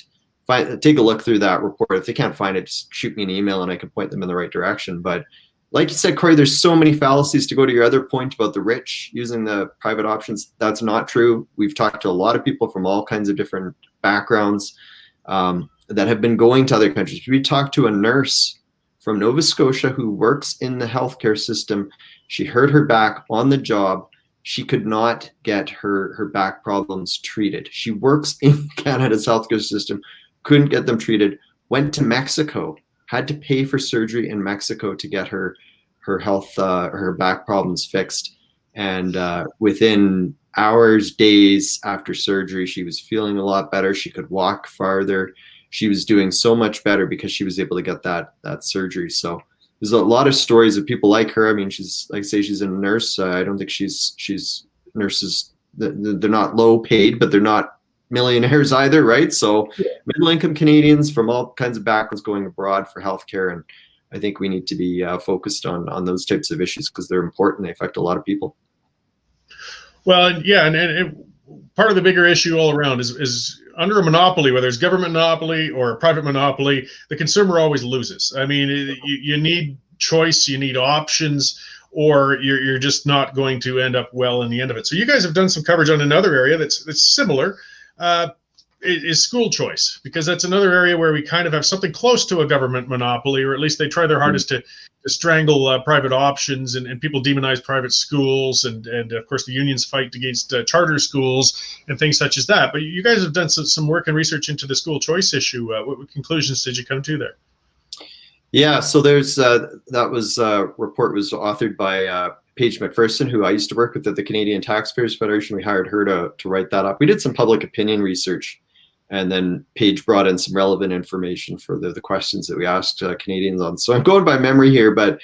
take a look through that report. If they can't find it, just shoot me an email and I can point them in the right direction. But like you said, Cory, there's so many fallacies. To go to your other point about the rich using the private options, that's not true. We've talked to a lot of people from all kinds of different backgrounds that have been going to other countries. We talked to a nurse from Nova Scotia who works in the healthcare system. She hurt her back on the job. She could not get her back problems treated. She works in Canada's healthcare system, couldn't get them treated, went to Mexico, had to pay for surgery in Mexico to get her her back problems fixed. And within hours, days after surgery, she was feeling a lot better. She could walk farther. She was doing so much better because she was able to get that surgery. So there's a lot of stories of people like her. I mean, she's, like I say, she's a nurse. I don't think she's nurses. They're not low paid, but they're not millionaires either, right? So middle income Canadians from all kinds of backgrounds going abroad for healthcare, and I think we need to be focused on those types of issues because they're important. They affect a lot of people. Well, yeah, and part of the bigger issue all around is under a monopoly, whether it's government monopoly or a private monopoly, the consumer always loses. I mean, you need choice, you need options, or you're just not going to end up well in the end of it. So you guys have done some coverage on another area that's similar. Is school choice, because that's another area where we kind of have something close to a government monopoly, or at least they try their hardest to strangle private options, and people demonize private schools, and of course the unions fight against charter schools and things such as that. But you guys have done some work and research into the school choice issue. What conclusions did you come to there? Yeah, so there's that report was authored by Paige McPherson, who I used to work with at the Canadian Taxpayers Federation. We hired her to write that up. We did some public opinion research, and then Paige brought in some relevant information for the questions that we asked Canadians on. So I'm going by memory here, but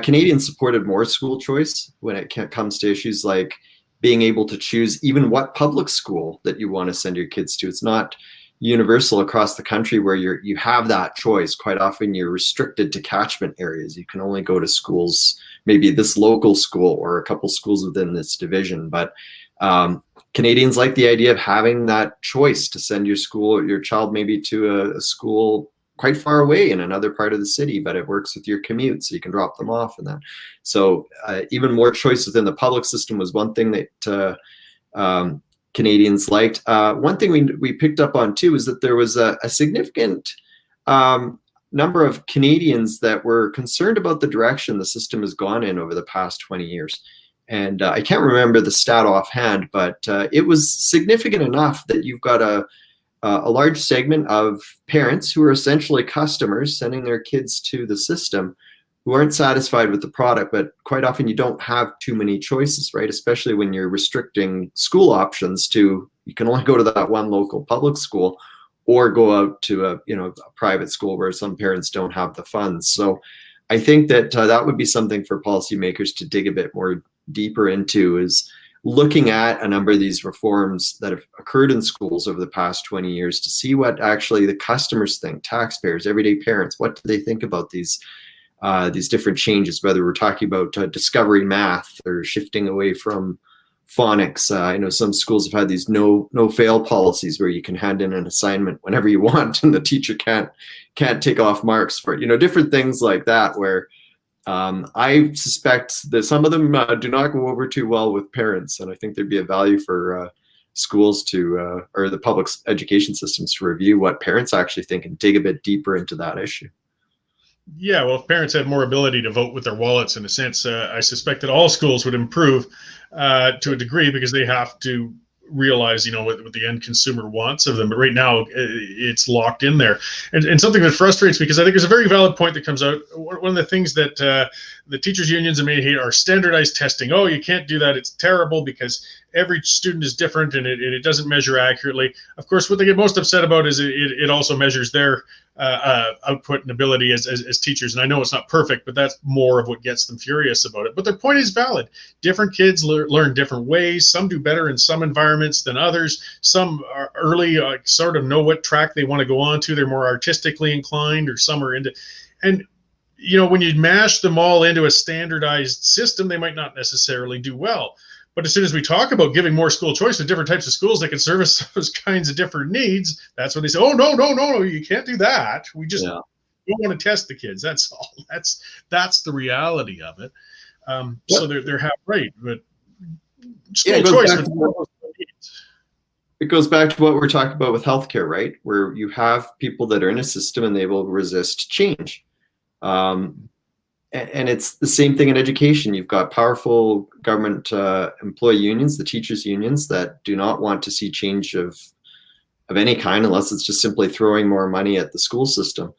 Canadians supported more school choice when it comes to issues like being able to choose even what public school that you want to send your kids to. It's not universal across the country where you have that choice. Quite often you're restricted to catchment areas. You can only go to schools, maybe this local school or a couple schools within this division. But Canadians like the idea of having that choice to send your child maybe to a school quite far away in another part of the city, but it works with your commute, so you can drop them off and that. So even more choice within the public system was one thing that Canadians liked. One thing we picked up on too is that there was a significant number of Canadians that were concerned about the direction the system has gone in over the past 20 years. And I can't remember the stat offhand, but it was significant enough that you've got a large segment of parents who are essentially customers sending their kids to the system who aren't satisfied with the product. But quite often you don't have too many choices, right? Especially when you're restricting school options to, you can only go to that one local public school or go out to a private school where some parents don't have the funds. So I think that that would be something for policymakers to dig a bit more deeper into, is looking at a number of these reforms that have occurred in schools over the past 20 years to see what actually the customers think, taxpayers, everyday parents, what do they think about these different changes, whether we're talking about discovery math or shifting away from phonics. I know some schools have had these no fail policies where you can hand in an assignment whenever you want and the teacher can't take off marks for it, different things like that, where I suspect that some of them do not go over too well with parents, and I think there'd be a value for schools to, or the public education systems to review what parents actually think and dig a bit deeper into that issue. Yeah, well, if parents had more ability to vote with their wallets, in a sense, I suspect that all schools would improve to a degree, because they have to realize, what the end consumer wants of them. But right now, it's locked in there. And something that frustrates me, because I think there's a very valid point that comes out. One of the things that the teachers' unions may hate are standardized testing. Oh, you can't do that. It's terrible because every student is different and it doesn't measure accurately. Of course, what they get most upset about is it also measures their output and ability as teachers. And I know it's not perfect, but that's more of what gets them furious about it. But their point is valid. Different kids learn different ways. Some do better in some environments than others. Some are early, sort of know what track they want to go on to. They're more artistically inclined, or some are into, and when you mash them all into a standardized system, they might not necessarily do well. But as soon as we talk about giving more school choice with different types of schools that can service those kinds of different needs, that's when they say, oh, no, you can't do that. We just don't want to test the kids. That's all. That's the reality of it. So they're half right. But school choice with more needs. It goes back to what we're talking about with healthcare, right? Where you have people that are in a system and they will resist change. And it's the same thing in education. You've got powerful government employee unions, the teachers' unions, that do not want to see change of any kind unless it's just simply throwing more money at the school system.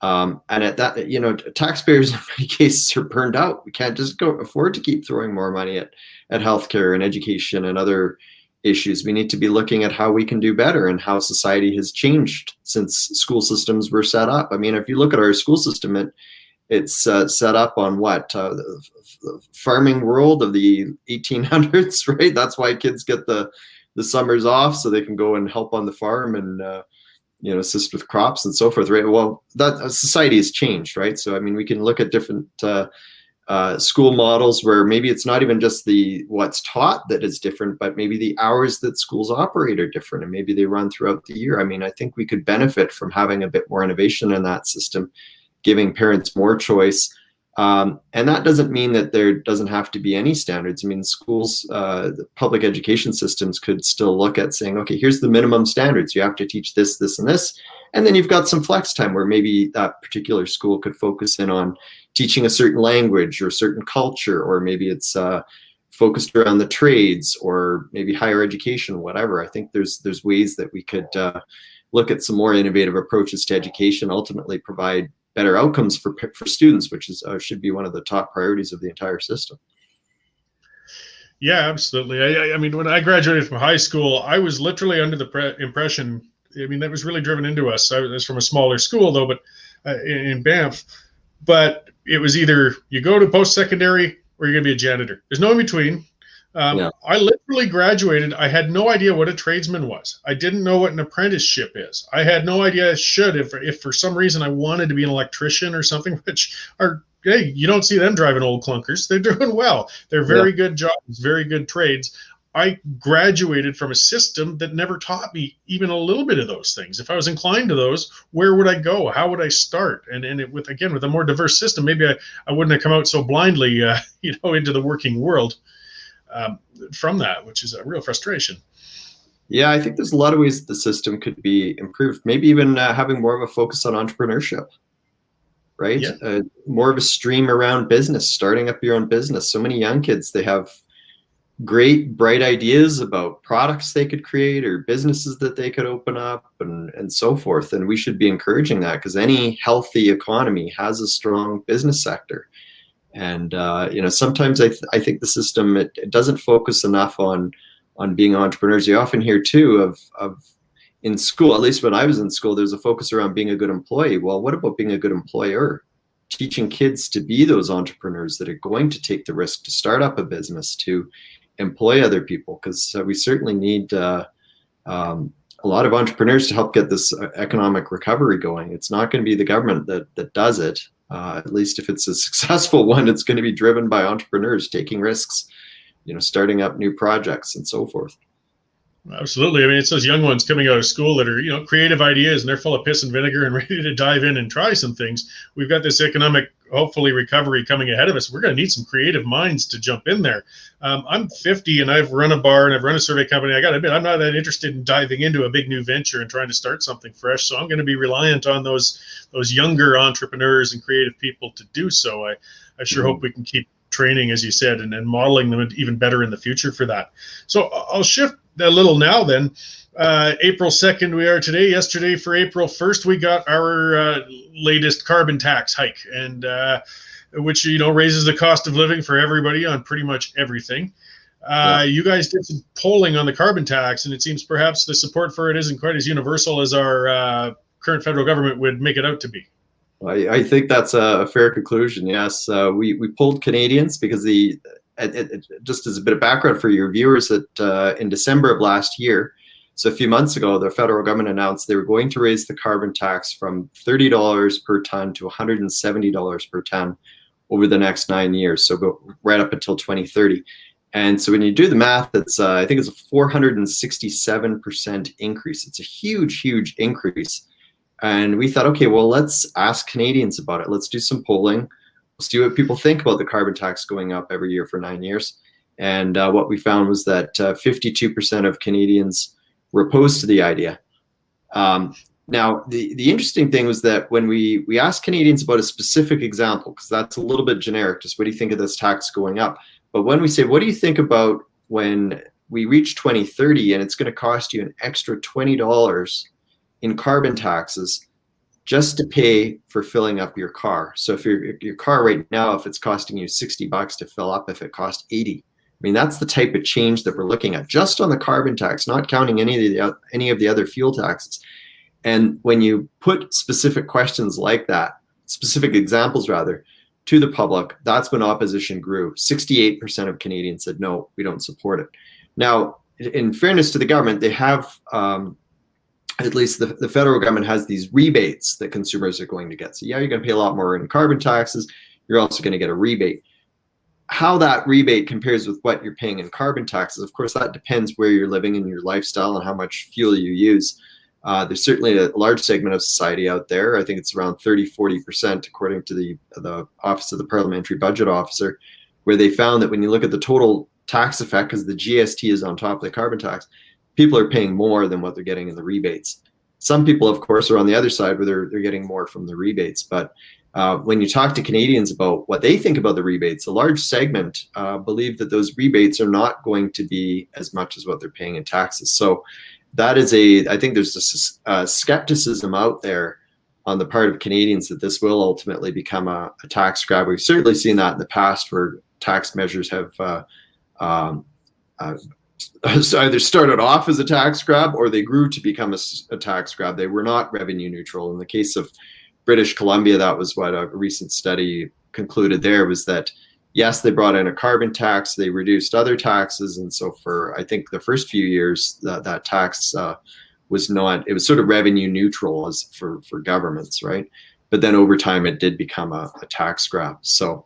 And at that, taxpayers in many cases are burned out. We can't just afford to keep throwing more money at healthcare and education and other issues. We need to be looking at how we can do better and how society has changed since school systems were set up. I mean, if you look at our school system, it's set up on the farming world of the 1800s, right? That's why kids get the summers off, so they can go and help on the farm and assist with crops and so forth, right? Well, that society has changed, right? So I mean, we can look at different school models where maybe it's not even just what's taught that is different, but maybe the hours that schools operate are different, and maybe they run throughout the year. I mean, I think we could benefit from having a bit more innovation in that system, giving parents more choice. And that doesn't mean that there doesn't have to be any standards. I mean, schools, the public education systems could still look at saying, okay, here's the minimum standards. You have to teach this, this, and this. And then you've got some flex time where maybe that particular school could focus in on teaching a certain language or a certain culture, or maybe it's focused around the trades, or maybe higher education, whatever. I think there's ways that we could look at some more innovative approaches to education, ultimately provide better outcomes for students, which is should be one of the top priorities of the entire system. Yeah, absolutely. I mean, when I graduated from high school, I was literally under the impression, I mean, that was really driven into us. I was from a smaller school, though, but in Banff. But it was either you go to post-secondary or you're going to be a janitor. There's no in between. Yeah. I literally graduated. I had no idea what a tradesman was. I didn't know what an apprenticeship is. I had no idea I should, if for some reason I wanted to be an electrician or something, which are, hey, you don't see them driving old clunkers. They're doing well. They're very good jobs, very good trades. I graduated from a system that never taught me even a little bit of those things. If I was inclined to those, where would I go? How would I start? And with a more diverse system, maybe I wouldn't have come out so blindly, into the working world. From that, which is a real frustration. Yeah, I think there's a lot of ways that the system could be improved. Maybe even having more of a focus on entrepreneurship, right? Yeah. More of a stream around business, starting up your own business. So many young kids, they have great, bright ideas about products they could create or businesses that they could open up and so forth. And we should be encouraging that, because any healthy economy has a strong business sector. And sometimes I think the system it doesn't focus enough on being entrepreneurs. You often hear too of in school, at least when I was in school, there's a focus around being a good employee. Well, what about being a good employer? Teaching kids to be those entrepreneurs that are going to take the risk to start up a business, to employ other people, because we certainly need a lot of entrepreneurs to help get this economic recovery going. It's not going to be the government that does it. At least if it's a successful one, it's going to be driven by entrepreneurs taking risks, starting up new projects and so forth. Absolutely. I mean, it's those young ones coming out of school that are, creative ideas, and they're full of piss and vinegar and ready to dive in and try some things. We've got this economic, hopefully, recovery coming ahead of us. We're going to need some creative minds to jump in there. I'm 50 and I've run a bar and I've run a survey company. I got to admit, I'm not that interested in diving into a big new venture and trying to start something fresh. So I'm going to be reliant on those younger entrepreneurs and creative people to do so. I sure hope we can keep training, as you said, and modeling them even better in the future for that. So I'll shift a little now then. April 2nd we are today. Yesterday, for April 1st, we got our latest carbon tax hike, and which raises the cost of living for everybody on pretty much everything. You guys did some polling on the carbon tax, and it seems perhaps the support for it isn't quite as universal as our current federal government would make it out to be. I think that's a fair conclusion. Yes, we polled Canadians because just as a bit of background for your viewers, that in December of last year, so a few months ago, the federal government announced they were going to raise the carbon tax from $30 per ton to $170 per ton over the next 9 years. So go right up until 2030. And so when you do the math, it's I think it's a 467% increase. It's a huge, huge increase. And we thought, okay, well, let's ask Canadians about it. Let's do some polling. Let's see what people think about the carbon tax going up every year for 9 years. And what we found was that 52% of Canadians were opposed to the idea. Now, the interesting thing was that when we asked Canadians about a specific example, because that's a little bit generic, just what do you think of this tax going up? But when we say, what do you think about when we reach 2030 and it's going to cost you an extra $20 in carbon taxes just to pay for filling up your car? So if your car right now, if it's costing you $60 to fill up, if it cost 80, I mean, that's the type of change that we're looking at just on the carbon tax, not counting any of the other fuel taxes. And when you put specific questions like that, specific examples rather, to the public, that's when opposition grew. 68% of Canadians said, no, we don't support it. Now, in fairness to the government, they have, at least the federal government has these rebates that consumers are going to get. So yeah, you're going to pay a lot more in carbon taxes. You're also going to get a rebate. How that rebate compares with what you're paying in carbon taxes, of course, that depends where you're living and your lifestyle and how much fuel you use. There's certainly a large segment of society out there. I think it's around 30-40%, according to the Office of the Parliamentary Budget Officer, where they found that when you look at the total tax effect, because the GST is on top of the carbon tax, people are paying more than what they're getting in the rebates. Some people, of course, are on the other side where they're getting more from the rebates. But when you talk to Canadians about what they think about the rebates, a large segment believe that those rebates are not going to be as much as what they're paying in taxes. So that is I think there's this skepticism out there on the part of Canadians that this will ultimately become a tax grab. We've certainly seen that in the past where tax measures have either started off as a tax grab or they grew to become a tax grab. They were not revenue neutral. In the case of British Columbia, that was what a recent study concluded there, was that yes, they brought in a carbon tax, they reduced other taxes. And so for, I think the first few years that tax was not, it was sort of revenue neutral as for governments, right? But then over time it did become a tax grab. So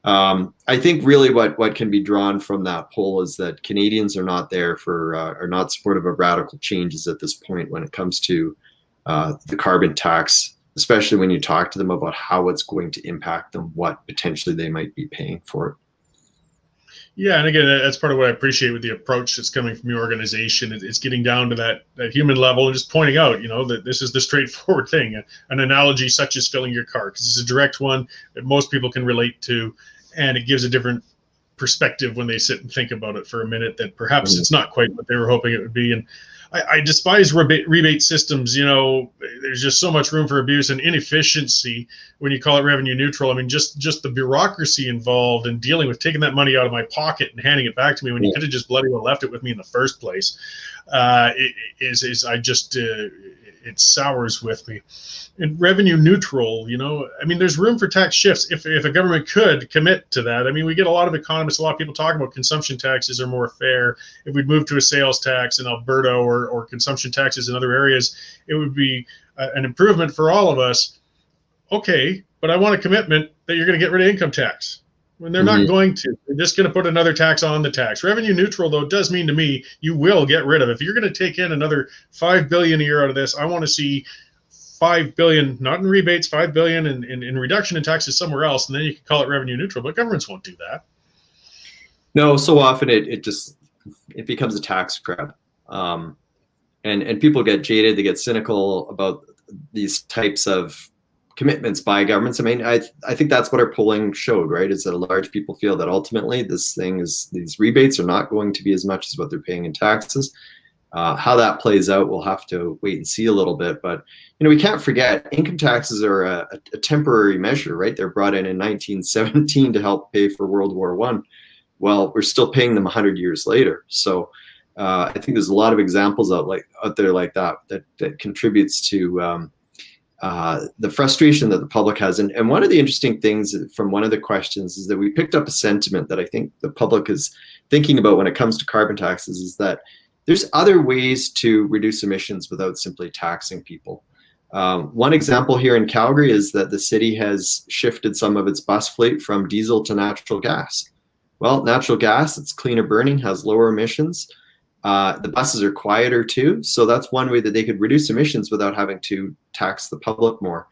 I think really what can be drawn from that poll is that Canadians are not there for, are not supportive of radical changes at this point when it comes to the carbon tax, especially when you talk to them about how it's going to impact them, what potentially they might be paying for it. Yeah, and again, that's part of what I appreciate with the approach that's coming from your organization. It's getting down to that human level and just pointing out, that this is the straightforward thing. An analogy such as filling your car, because it's a direct one that most people can relate to, and it gives a different perspective when they sit and think about it for a minute that perhaps it's not quite what they were hoping it would be. And I despise rebate systems. There's just so much room for abuse and inefficiency when you call it revenue neutral. I mean, just the bureaucracy involved in dealing with taking that money out of my pocket and handing it back to me when you could have just bloody well left it with me in the first place. It sours with me. And revenue neutral, I mean, there's room for tax shifts if a government could commit to that. I mean, we get a lot of economists, a lot of people talking about consumption taxes are more fair. If we'd move to a sales tax in Alberta or consumption taxes in other areas, it would be an improvement for all of us. Okay, but I want a commitment that you're going to get rid of income tax. When they're not going to. They're just going to put another tax on the tax. Revenue neutral, though, does mean to me you will get rid of. If you're going to take in another $5 billion a year out of this, I want to see $5 billion, not in rebates, $5 billion in reduction in taxes somewhere else, and then you can call it revenue neutral. But governments won't do that. No, so often it becomes a tax grab, and people get jaded, they get cynical about these types of commitments by governments. I mean, I think that's what our polling showed, right? Is that a large people feel that ultimately these rebates are not going to be as much as what they're paying in taxes. How that plays out, we'll have to wait and see a little bit. But we can't forget income taxes are a temporary measure, right? They're brought in 1917 to help pay for World War I. Well, we're still paying them 100 years later. So I think there's a lot of examples out there like that contributes to the frustration that the public has. And one of the interesting things from one of the questions is that we picked up a sentiment that I think the public is thinking about when it comes to carbon taxes, is that there's other ways to reduce emissions without simply taxing people. One example here in Calgary is that the city has shifted some of its bus fleet from diesel to natural gas. Well, natural gas, it's cleaner burning, has lower emissions. The buses are quieter too, so that's one way that they could reduce emissions without having to tax the public more.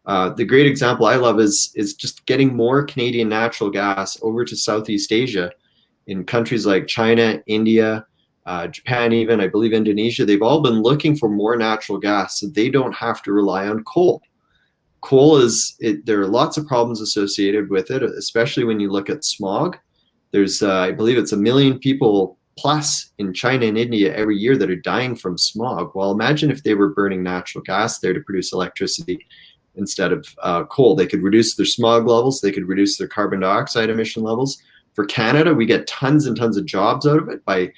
The great example I love is just getting more Canadian natural gas over to Southeast Asia in countries like China, India, Japan, even I believe Indonesia. They've all been looking for more natural gas so they don't have to rely on coal. Coal there are lots of problems associated with it, especially when you look at smog. There's, I believe it's 1 million people plus in China and India every year that are dying from smog. Well, imagine if they were burning natural gas there to produce electricity instead of coal. They could reduce their smog levels. They could reduce their carbon dioxide emission levels. For Canada, we get tons and tons of jobs out of it by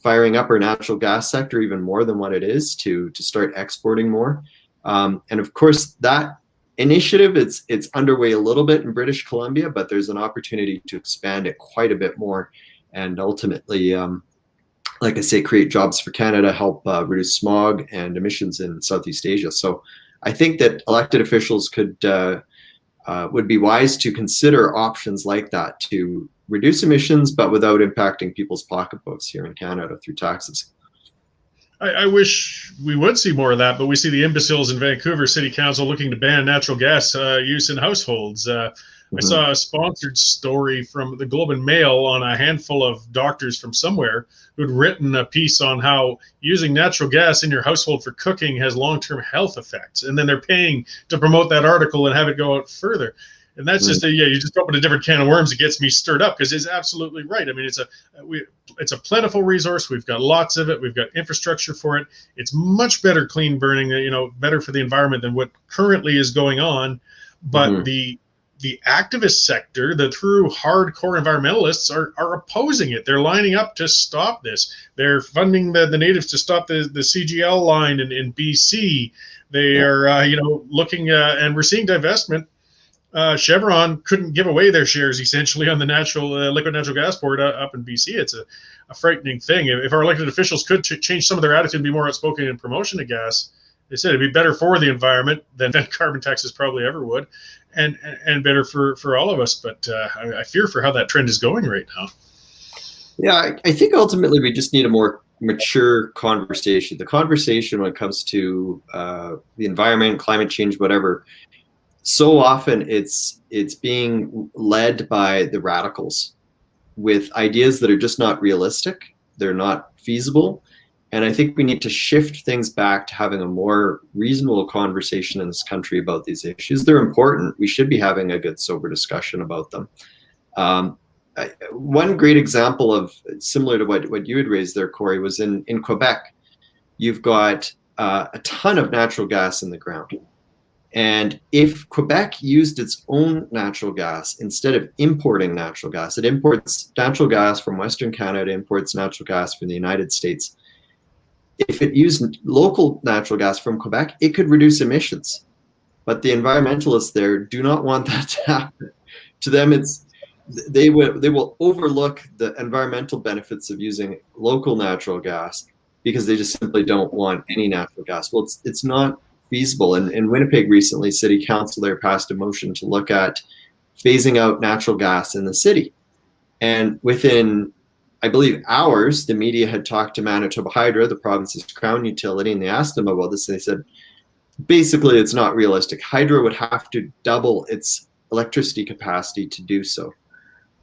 firing up our natural gas sector even more than what it is to start exporting more. And of course, that initiative, it's underway a little bit in British Columbia, but there's an opportunity to expand it quite a bit more and ultimately, like I say, create jobs for Canada, help reduce smog and emissions in Southeast Asia. So I think that elected officials would be wise to consider options like that to reduce emissions, but without impacting people's pocketbooks here in Canada through taxes. I wish we would see more of that, but we see the imbeciles in Vancouver City Council looking to ban natural gas use in households. I saw a sponsored story from the Globe and Mail on a handful of doctors from somewhere who'd written a piece on how using natural gas in your household for cooking has long-term health effects. And then they're paying to promote that article and have it go out further. And that's just you just open a different can of worms. It gets me stirred up because it's absolutely right. I mean, it's a plentiful resource. We've got lots of it. We've got infrastructure for it. It's much better clean burning, better for the environment than what currently is going on. But the activist sector, the true hardcore environmentalists are opposing it. They're lining up to stop this. They're funding the natives to stop the CGL line in BC. They are, looking, and we're seeing divestment Chevron couldn't give away their shares essentially on the liquid natural gas board up in BC. It's a frightening thing. If our elected officials could change some of their attitude and be more outspoken in promotion of gas, they said it'd be better for the environment than carbon taxes probably ever would, and better for all of us. But I fear for how that trend is going right now. Yeah, I think ultimately we just need a more mature conversation. The conversation when it comes to the environment, climate change, whatever, so often it's being led by the radicals with ideas that are just not realistic. They're not feasible. And I think we need to shift things back to having a more reasonable conversation in this country about these issues. They're important. We should be having a good, sober discussion about them. One great example of similar to what you had raised there, Cory, was in Quebec. You've got a ton of natural gas in the ground. And if Quebec used its own natural gas instead of importing natural gas, it imports natural gas from Western Canada, imports natural gas from the United States. If it used local natural gas from Quebec, it could reduce emissions. But the environmentalists there do not want that to happen. To them, they will overlook the environmental benefits of using local natural gas because they just simply don't want any natural gas. Well, it's not feasible. And in Winnipeg recently, City Council there passed a motion to look at phasing out natural gas in the city. And within, I believe, hours, the media had talked to Manitoba Hydro, the province's crown utility, and they asked them about this. And they said, basically, it's not realistic. Hydro would have to double its electricity capacity to do so.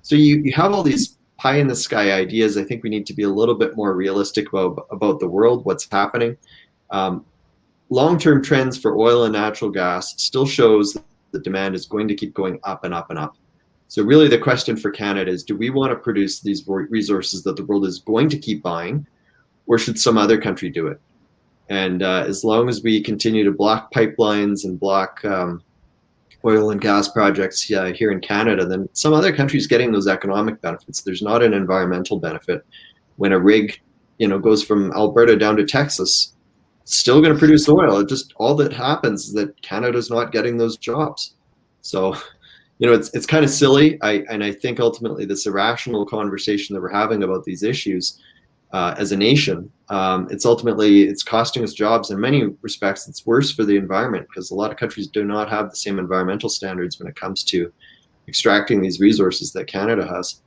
So you have all these pie in the sky ideas. I think we need to be a little bit more realistic about the world, what's happening. Long-term trends for oil and natural gas still shows that the demand is going to keep going up and up and up. So really the question for Canada is, do we want to produce these resources that the world is going to keep buying, or should some other country do it? And as long as we continue to block pipelines and block oil and gas projects here in Canada, then some other countries getting those economic benefits. There's not an environmental benefit. When a rig, goes from Alberta down to Texas, it's still going to produce oil. It just, all that happens is that Canada's not getting those jobs. So, it's kind of silly. I think ultimately this irrational conversation that we're having about these issues as a nation, it's costing us jobs. In many respects, it's worse for the environment because a lot of countries do not have the same environmental standards when it comes to extracting these resources that Canada has.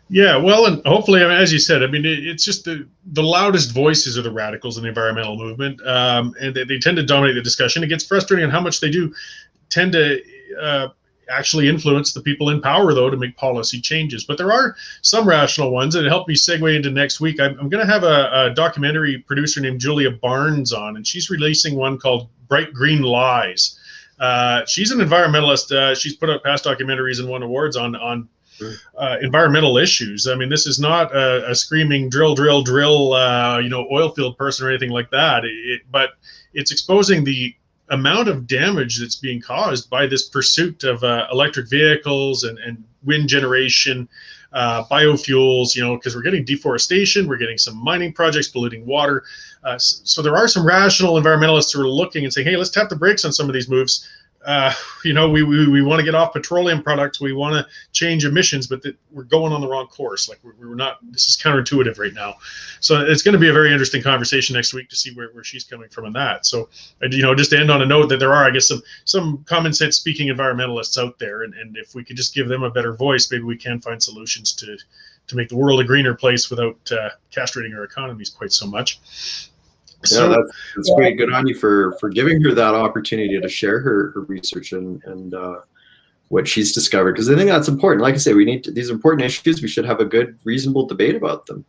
Yeah, well, and hopefully, as you said, it's just the loudest voices are the radicals in the environmental movement, and they tend to dominate the discussion. It gets frustrating on how much they do tend to actually influence the people in power, though, to make policy changes. But there are some rational ones, and it helped me segue into next week. I'm going to have a documentary producer named Julia Barnes on, and she's releasing one called Bright Green Lies. She's an environmentalist. She's put out past documentaries and won awards on environmental issues. This is not a screaming drill, oil field person or anything like that. But it's exposing the amount of damage that's being caused by this pursuit of electric vehicles and wind generation, biofuels, because we're getting deforestation, we're getting some mining projects polluting water. So there are some rational environmentalists who are looking and saying, hey, let's tap the brakes on some of these moves. We want to get off petroleum products. We want to change emissions, but we're going on the wrong course. Like we're not, this is counterintuitive right now. So it's going to be a very interesting conversation next week to see where she's coming from in that. So, just to end on a note that there are, I guess, some common sense speaking environmentalists out there. And if we could just give them a better voice, maybe we can find solutions to make the world a greener place without castrating our economies quite so much. So, yeah, that's great. Good on you for giving her that opportunity to share her research and what she's discovered, because I think that's important. Like I say, we need these important issues. We should have a good, reasonable debate about them.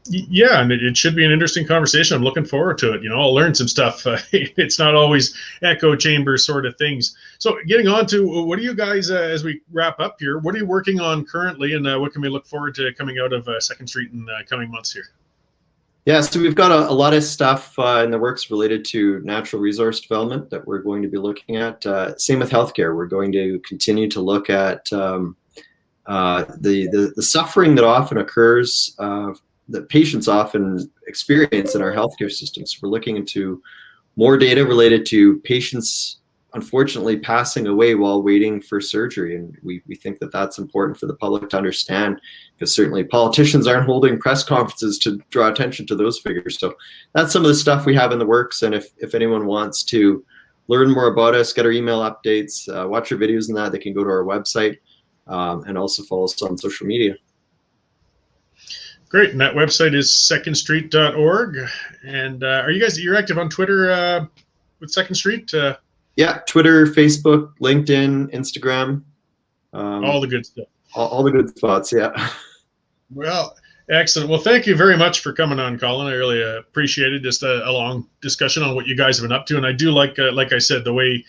Yeah, and it should be an interesting conversation. I'm looking forward to it. I'll learn some stuff. It's not always echo chamber sort of things. So getting on to what do you guys, as we wrap up here, what are you working on currently, and what can we look forward to coming out of 2nd Street in coming months here? Yeah, so we've got a lot of stuff in the works related to natural resource development that we're going to be looking at. Same with healthcare. We're going to continue to look at the suffering that often occurs, that patients often experience in our healthcare systems. We're looking into more data related to patients' unfortunately passing away while waiting for surgery. And we think that that's important for the public to understand, because certainly politicians aren't holding press conferences to draw attention to those figures. So that's some of the stuff we have in the works. And if anyone wants to learn more about us, get our email updates, watch our videos and that, they can go to our website and also follow us on social media. Great. And that website is secondstreet.org. And you're active on Twitter with Second Street? Yeah, Twitter, Facebook, LinkedIn, Instagram. All the good stuff. All the good spots, yeah. Well, excellent. Well, thank you very much for coming on, Colin. I really appreciate it. Just a long discussion on what you guys have been up to. And I do like I said, the way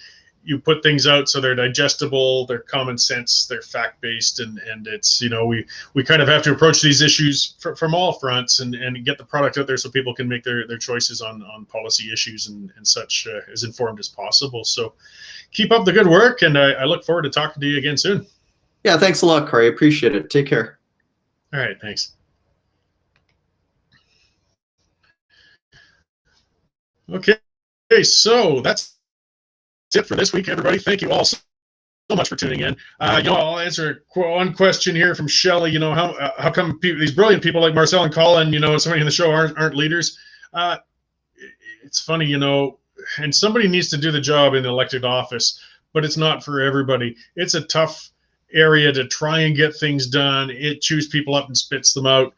you put things out so they're digestible, they're common sense, they're fact-based, and it's, we kind of have to approach these issues from all fronts and get the product out there so people can make their choices on policy issues and such as informed as possible. So keep up the good work, and I look forward to talking to you again soon. Yeah, thanks a lot, Cory. Appreciate it. Take care. All right, thanks. Okay, so that's it for this week, everybody. Thank you all so much for tuning in. I'll answer one question here from Shelley. How come these brilliant people like Marcel and Colin, somebody in the show aren't leaders? It's funny, and somebody needs to do the job in elected office, but it's not for everybody. It's a tough area to try and get things done. It chews people up and spits them out.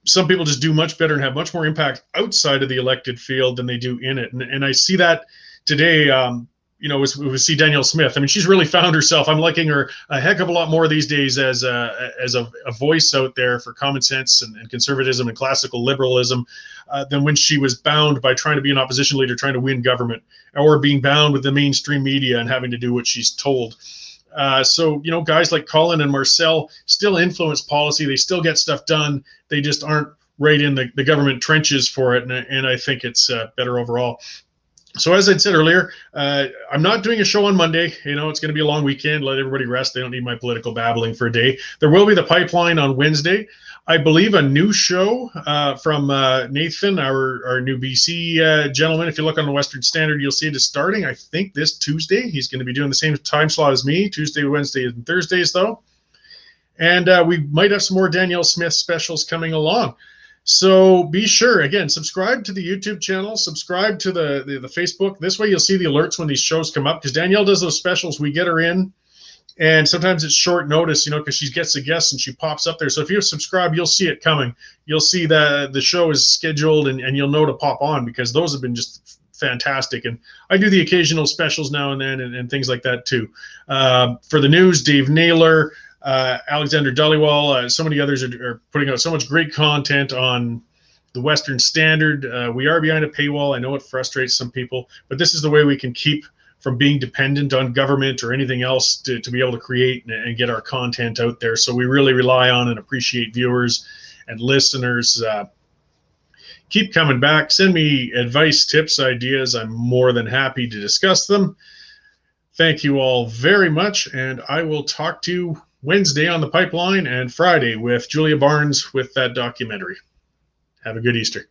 Some people just do much better and have much more impact outside of the elected field than they do in it. And I see that today, we see Danielle Smith. I mean, she's really found herself. I'm liking her a heck of a lot more these days as a voice out there for common sense and conservatism and classical liberalism than when she was bound by trying to be an opposition leader, trying to win government, or being bound with the mainstream media and having to do what she's told. So, guys like Colin and Marcel still influence policy. They still get stuff done. They just aren't right in the government trenches for it. And I think it's better overall. So as I said earlier, I'm not doing a show on Monday. It's going to be a long weekend. Let everybody rest. They don't need my political babbling for a day. There will be the pipeline on Wednesday. I believe a new show from Nathan, our new BC gentleman. If you look on the Western Standard, you'll see it is starting, I think, this Tuesday. He's going to be doing the same time slot as me, Tuesday, Wednesday, and Thursdays, though. And we might have some more Danielle Smith specials coming along. So be sure, again, subscribe to the YouTube channel, subscribe to the Facebook. This way you'll see the alerts when these shows come up, because Danielle does those specials. We get her in. And sometimes it's short notice, because she gets a guest and she pops up there. So if you subscribe, you'll see it coming. You'll see that the show is scheduled, and you'll know to pop on, because those have been just fantastic. And I do the occasional specials now and then and things like that too. For the news, Dave Naylor, Alexander Dhaliwal, so many others are putting out so much great content on the Western Standard. We are behind a paywall. I know it frustrates some people, but this is the way we can keep from being dependent on government or anything else to be able to create and get our content out there. So we really rely on and appreciate viewers and listeners. Keep coming back. Send me advice, tips, ideas. I'm more than happy to discuss them. Thank you all very much, and I will talk to you Wednesday on the pipeline and Friday with Julia Barnes with that documentary. Have a good Easter.